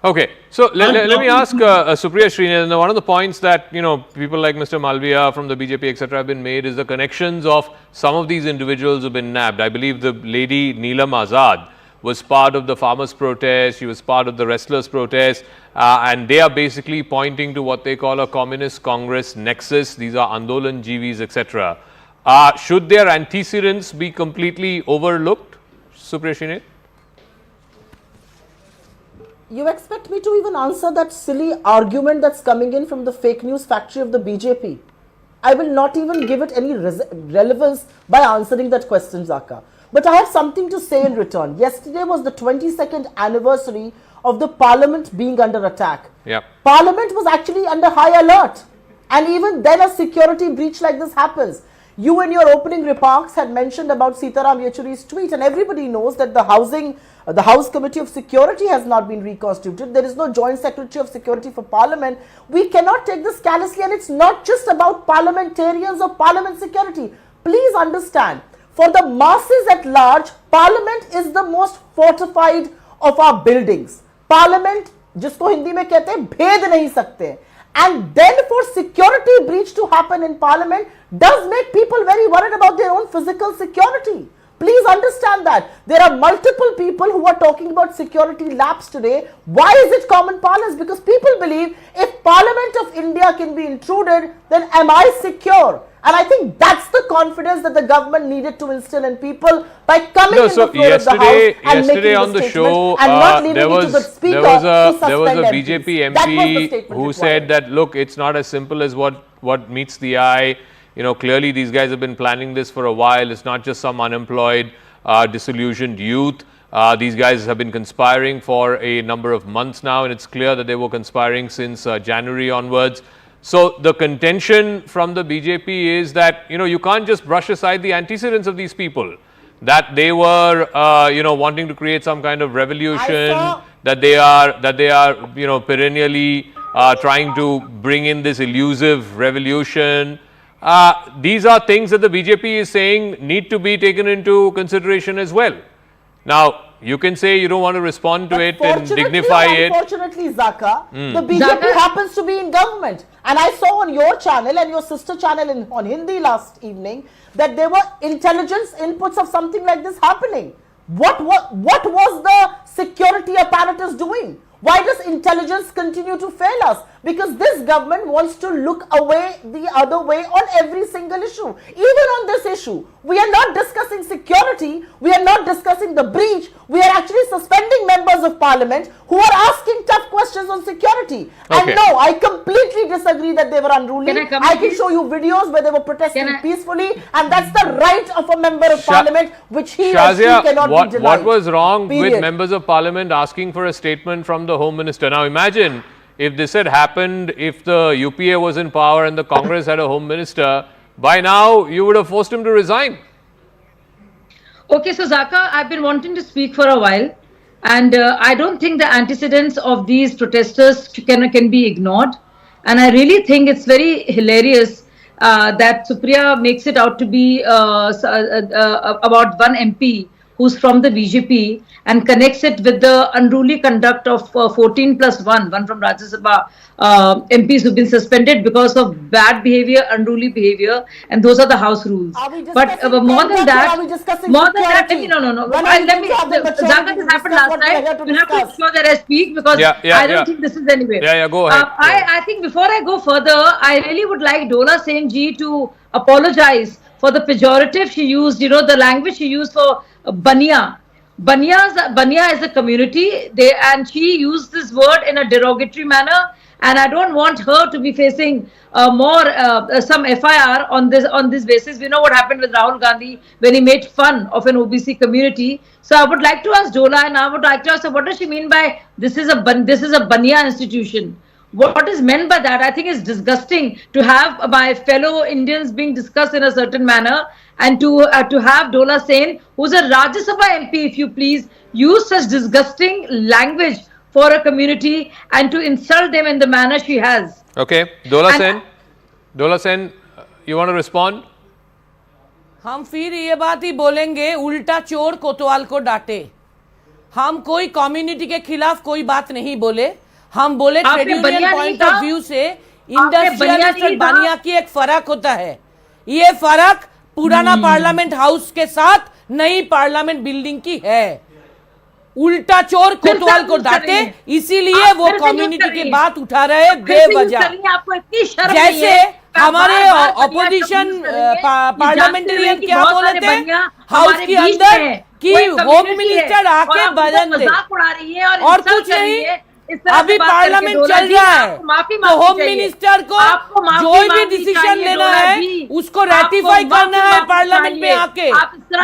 Okay, so let me ask Supriya Srinath, one of the points that people like Mr. Malviya from the BJP etc. have been made is the connections of some of these individuals who've been nabbed. I believe the lady Neelam Azad was part of the farmers' protest, she was part of the wrestlers' protest, and they are basically pointing to what they call a communist Congress nexus. These are Andolan GVs etc. Should their antecedents be completely overlooked, Supriya Srinath? You expect me to even answer that silly argument that's coming in from the fake news factory of the BJP? I will not even give it any relevance by answering that question, Zaka. But I have something to say in return. Yesterday was the 22nd anniversary of the Parliament being under attack. Parliament was actually under high alert. And even then a security breach like this happens. You in your opening remarks had mentioned about Sitaram Yechury's tweet, and everybody knows that the House Committee of Security has not been reconstituted. There is no Joint Secretary of Security for Parliament. We cannot take this callously, and it's not just about parliamentarians or Parliament security. Please understand, For the masses at large, Parliament is the most fortified of our buildings. Parliament, जिसको हिंदी में कहते हैं भेद नहीं सकते. And then for security breach to happen in Parliament does make people very worried about their own physical security. Please understand that. There are multiple people who are talking about security lapse today. Why is it common parlance? Because people believe if Parliament of India can be intruded, then am I secure? And I think that's the confidence that the government needed to instill in people by coming in the floor of the House and making on the show, and not leaving it to the Speaker to suspend there was a MPs. BJP That was the MP statement who required. said that, look, it's not as simple as what meets the eye. You know, clearly these guys have been planning this for a while. It's not just some unemployed, disillusioned youth. These guys have been conspiring for a number of months now, and it's clear that they were conspiring since January onwards. So the contention from the BJP is that, you know, you can't just brush aside the antecedents of these people, that they were, you know, wanting to create some kind of revolution, that they are, you know, perennially trying to bring in this elusive revolution. These are things that the BJP is saying need to be taken into consideration as well. Now, you can say you don't want to respond to it and dignify it. Unfortunately, Zaka, the BJP happens to be in government. And I saw on your channel and your sister channel on Hindi last evening that there were intelligence inputs of something like this happening. What was the security apparatus doing? Why does intelligence continue to fail us? Because this government wants to look away the other way on every single issue. Even on this issue, we are not discussing security, we are not discussing the breach, we are actually suspending members of Parliament who are asking tough questions on security. And no, I completely disagree that they were unruly. I can show you videos where they were protesting peacefully, and that's the right of a member of Parliament, which he or she cannot be denied. What was wrong with members of Parliament asking for a statement from the Home Minister? Now imagine if this had happened, if the UPA was in power and the Congress had a Home Minister, by now you would have forced him to resign. Okay, so Zaka, I've been wanting to speak for a while, and I don't think the antecedents of these protesters can be ignored. And I really think it's very hilarious that Supriya makes it out to be about one MP who's from the BJP and connects it with the unruly conduct of 14 plus 1 from Rajya Sabha MPs who've been suspended because of bad behavior, unruly behavior, and those are the house rules. But more than that, let me, Zaka, this happened last time. You have to ensure that I speak because I don't think this is anywhere. Go ahead. I think before I go further, I really would like Dola Sen ji to apologize for the pejorative she used, the language she used for Bania. Bania is a community, and she used this word in a derogatory manner, and I don't want her to be facing some FIR on this basis. We know what happened with Rahul Gandhi when he made fun of an OBC community. So I would like to ask Dola, and I would like to ask her, what does she mean by this is a Bania institution? What is meant by that? I think it's disgusting to have my fellow Indians being discussed in a certain manner, and to have Dola Sen, who's a Rajya Sabha MP, if you please, use such disgusting language for a community and to insult them in the manner she has. Okay, Dola Sen, you want to respond? हम फिर ये बात ही बोलेंगे, उल्टा चोर कोतवाल को डांटे. हम कोई कम्युनिटी के खिलाफ कोई बात नहीं बोले. हम बोले trade union point of view से इंडस्ट्रियलिस्ट और बानिया की एक फर्क होता है. ये फर्क पुराना पार्लियामेंट हाउस के साथ नई पार्लियामेंट बिल्डिंग की है. उल्टा चोर कोतवाल को डांटे, इसीलिए वो कम्युनिटी की बात उठा रहे बेवजह. जैसे हमारे ऑपोजिशन पार्लियामेंटेरियन क्या बोले थे हाउस के अंदर कि होम मिनिस्टर आके बयान दे, और कुछ नहीं. अभी पार्लियामेंट चल रहा है तो होम मिनिस्टर को जो भी डिसीजन लेना है उसको रेटिफाई करना है पार्लियामेंट में आके.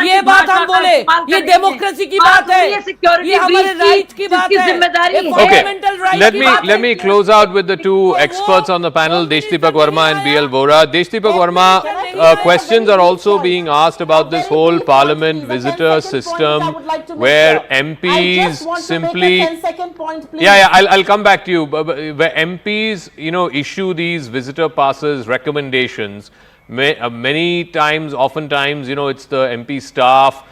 ये बात हम बोले, ये डेमोक्रेसी की बात है, ये हमारे राइट की बात है. Okay, let me close out with the two experts on the panel, Deshdeepak Verma and BL Vora. Deshdeepak Verma, questions are also being asked about this whole parliament visitor system where MPs simply I'll come back to you. Where MPs, issue these visitor passes, recommendations, Many times, oftentimes, it's the MP staff,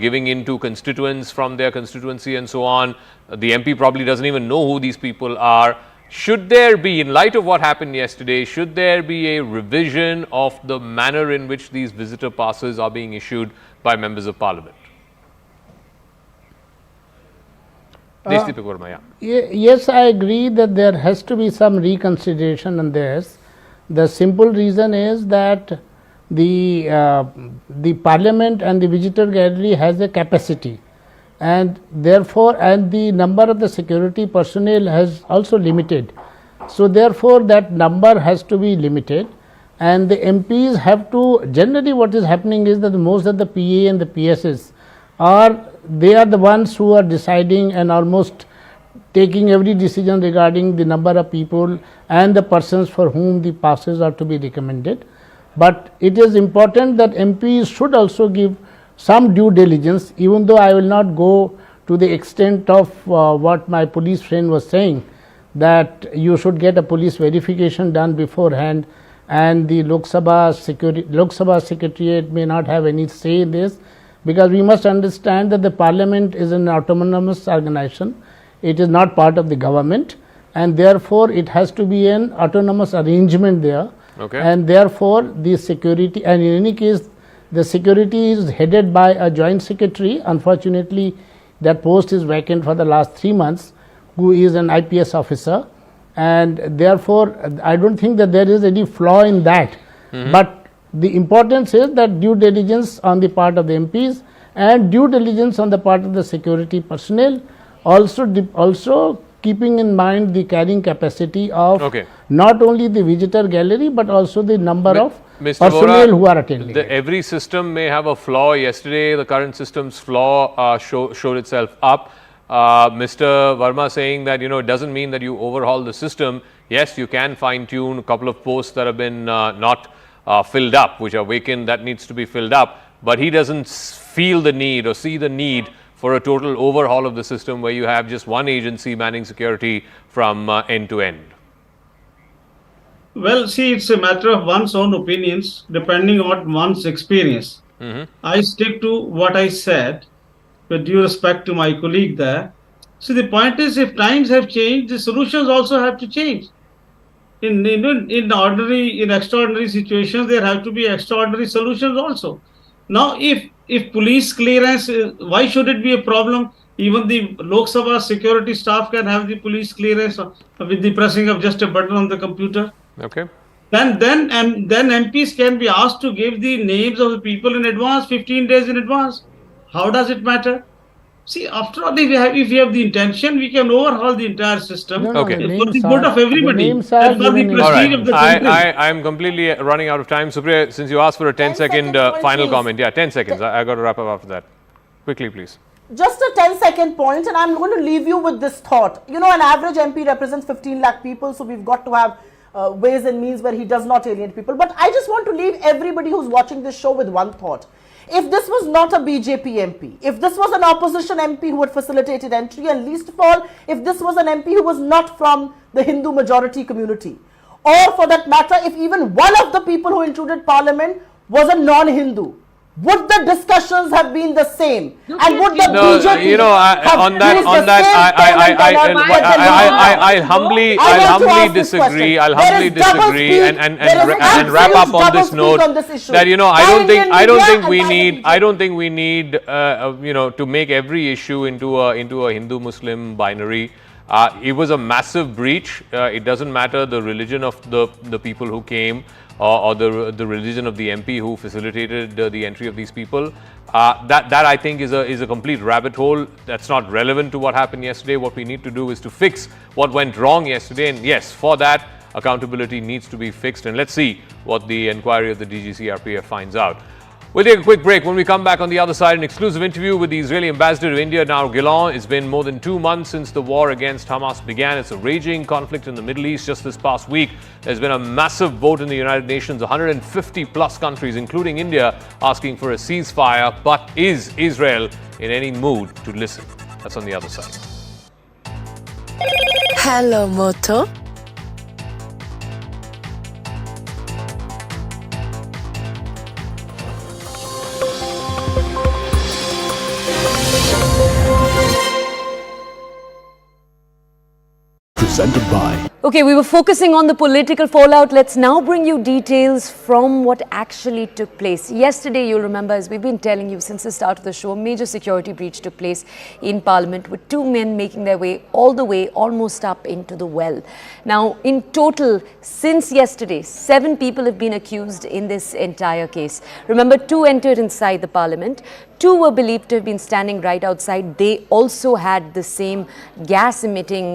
giving in to constituents from their constituency and so on. The MP probably doesn't even know who these people are. Should there be, in light of what happened yesterday, should there be a revision of the manner in which these visitor passes are being issued by members of parliament? Yes, I agree that there has to be some reconsideration on this. The simple reason is that the parliament and the visitor gallery has a capacity, and therefore the number of the security personnel has also limited. So therefore that number has to be limited, and the MPs have to, generally what is happening is that most of the PA and the PSs they are the ones who are deciding and almost taking every decision regarding the number of people and the persons for whom the passes are to be recommended. But it is important that MPs should also give some due diligence, even though I will not go to the extent of what my police friend was saying, that you should get a police verification done beforehand, and the Lok Sabha Secretariat may not have any say in this, because we must understand that the parliament is an autonomous organization. It is not part of the government, and therefore it has to be an autonomous arrangement there. Okay. And therefore the security, and in any case the security is headed by a joint secretary. Unfortunately, that post is vacant for the last 3 months, who is an IPS officer, and therefore I don't think that there is any flaw in that. But the importance is that due diligence on the part of the MPs and due diligence on the part of the security personnel, also keeping in mind the carrying capacity of not only the visitor gallery but also the number of personnel who are attending. Every system may have a flaw. Yesterday, the current system's flaw showed itself up. Mr. Verma saying that it doesn't mean that you overhaul the system. Yes, you can fine tune a couple of posts that have been not filled up, which are vacant, that needs to be filled up. But he doesn't feel the need or see the need for a total overhaul of the system where you have just one agency manning security from end to end. Well, see, it's a matter of one's own opinions depending on one's experience. I stick to what I said with due respect to my colleague there. See, the point is, if times have changed, the solutions also have to change. In extraordinary situations, there have to be extraordinary solutions also. Now, if police clearance, why should it be a problem? Even the Lok Sabha security staff can have the police clearance with the pressing of just a button on the computer. Okay. Then MPs can be asked to give the names of the people in advance, 15 days in advance. How does it matter? See, after all, if we have the intention, we can overhaul the entire system for the good of everybody and for the prestige of the country. I am completely running out of time. Supriya, since you asked for a 10-second final comment. Yeah, 10 seconds. I got to wrap up after that. Quickly, please. Just a 10-second point, and I'm going to leave you with this thought. An average MP represents 15 lakh people, so we've got to have ways and means where he does not alienate people. But I just want to leave everybody who's watching this show with one thought. If this was not a BJP MP, if this was an opposition MP who had facilitated entry, and least of all, if this was an MP who was not from the Hindu majority community, or for that matter, if even one of the people who intruded parliament was a non-Hindu, would the discussions have been the same? And would the BJP I'll humbly disagree. I'll humbly disagree and wrap up on this note that I don't think we need to make every issue into a Hindu-Muslim binary. It was a massive breach. It doesn't matter the religion of the people who came or the religion of the MP who facilitated the entry of these people. That I think is a complete rabbit hole. That's not relevant to what happened yesterday. What we need to do is to fix what went wrong yesterday, and yes, for that accountability needs to be fixed, and let's see what the inquiry of the DGCRPF finds out. We'll take a quick break. When we come back on the other side, an exclusive interview with the Israeli ambassador to India, Naor Gilon. It's been more than 2 months since the war against Hamas began. It's a raging conflict in the Middle East. Just this past week, there's been a massive vote in the United Nations, 150 plus countries, including India, asking for a ceasefire. But is Israel in any mood to listen? That's on the other side. Hello, Moto. presented by. Okay, we were focusing on the political fallout. Let's now bring you details from what actually took place. Yesterday, you'll remember, as we've been telling you since the start of the show, a major security breach took place in Parliament with two men making their way all the way almost up into the well. Now, in total, since yesterday, 7 people have been accused in this entire case. Remember, 2 entered inside the Parliament. 2 were believed to have been standing right outside. They also had the same gas-emitting,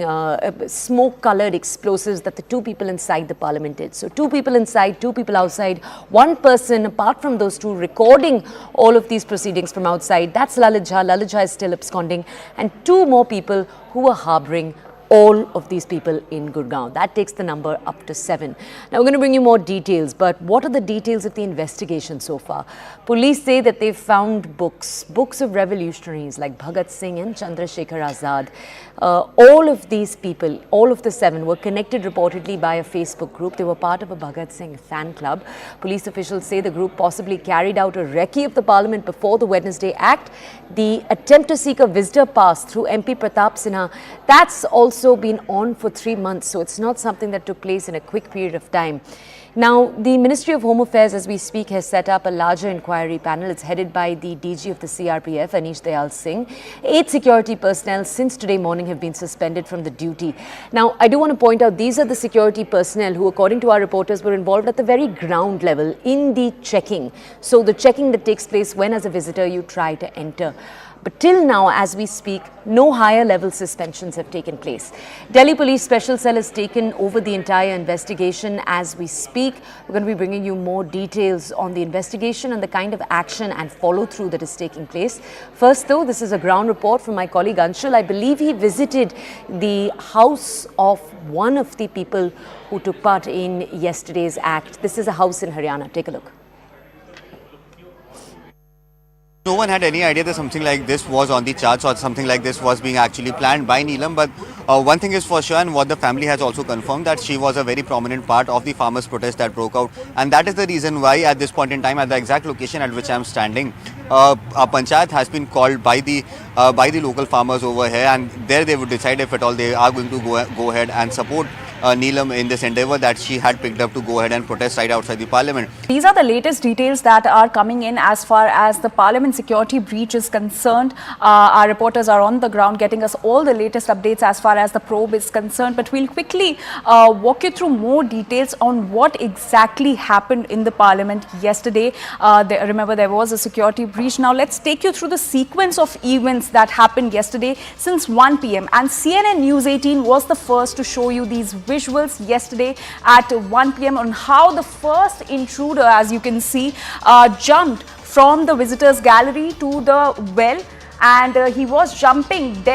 smoke-coloured explosives that the 2 people inside the Parliament did. So 2 people inside, 2 people outside. 1 person, apart from those 2, recording all of these proceedings from outside. That's Lalit Jha. Lalit Jha is still absconding. And 2 more people who were harbouring all of these people in Gurgaon. That takes the number up to 7. Now, we're going to bring you more details, but what are the details of the investigation so far? Police say that they've found books of revolutionaries like Bhagat Singh and Chandrasekhar Azad. All of these people, all of the 7, were connected reportedly by a Facebook group. They were part of a Bhagat Singh fan club. Police officials say the group possibly carried out a recce of the Parliament before the Wednesday act. The attempt to seek a visitor pass through MP Pratap Sinha, that's also been on for 3 months, so it's not something that took place in a quick period of time. Now, the Ministry of Home Affairs, as we speak, has set up a larger inquiry panel. It's headed by the DG of the CRPF, Anish Dayal Singh. 8 security personnel since today morning have been suspended from the duty. Now, I do want to point out, these are the security personnel who, according to our reporters, were involved at the very ground level in the checking. So, the checking that takes place when, as a visitor, you try to enter. But till now, as we speak, no higher level suspensions have taken place. Delhi Police Special Cell has taken over the entire investigation as we speak. We're going to be bringing you more details on the investigation and the kind of action and follow through that is taking place. First, though, this is a ground report from my colleague Anshul. I believe he visited the house of one of the people who took part in yesterday's act. This is a house in Haryana. Take a look. No one had any idea that something like this was on the charts or something like this was being actually planned by Neelam. But one thing is for sure, and what the family has also confirmed, that she was a very prominent part of the farmers' protest that broke out. And that is the reason why at this point in time, at the exact location at which I am standing, a panchayat has been called by the local farmers over here, and there they would decide if at all they are going to go ahead and support Neelam in this endeavour that she had picked up to go ahead and protest right outside the Parliament. These are the latest details that are coming in as far as the Parliament security breach is concerned. Our reporters are on the ground getting us all the latest updates as far as the probe is concerned. But we'll quickly walk you through more details on what exactly happened in the Parliament yesterday. Remember, there was a security breach. Now, let's take you through the sequence of events that happened yesterday since 1 p.m. And CNN News 18 was the first to show you these visuals yesterday at 1 p.m. on how the first intruder, as you can see, jumped from the visitors gallery to the well, and he was jumping there.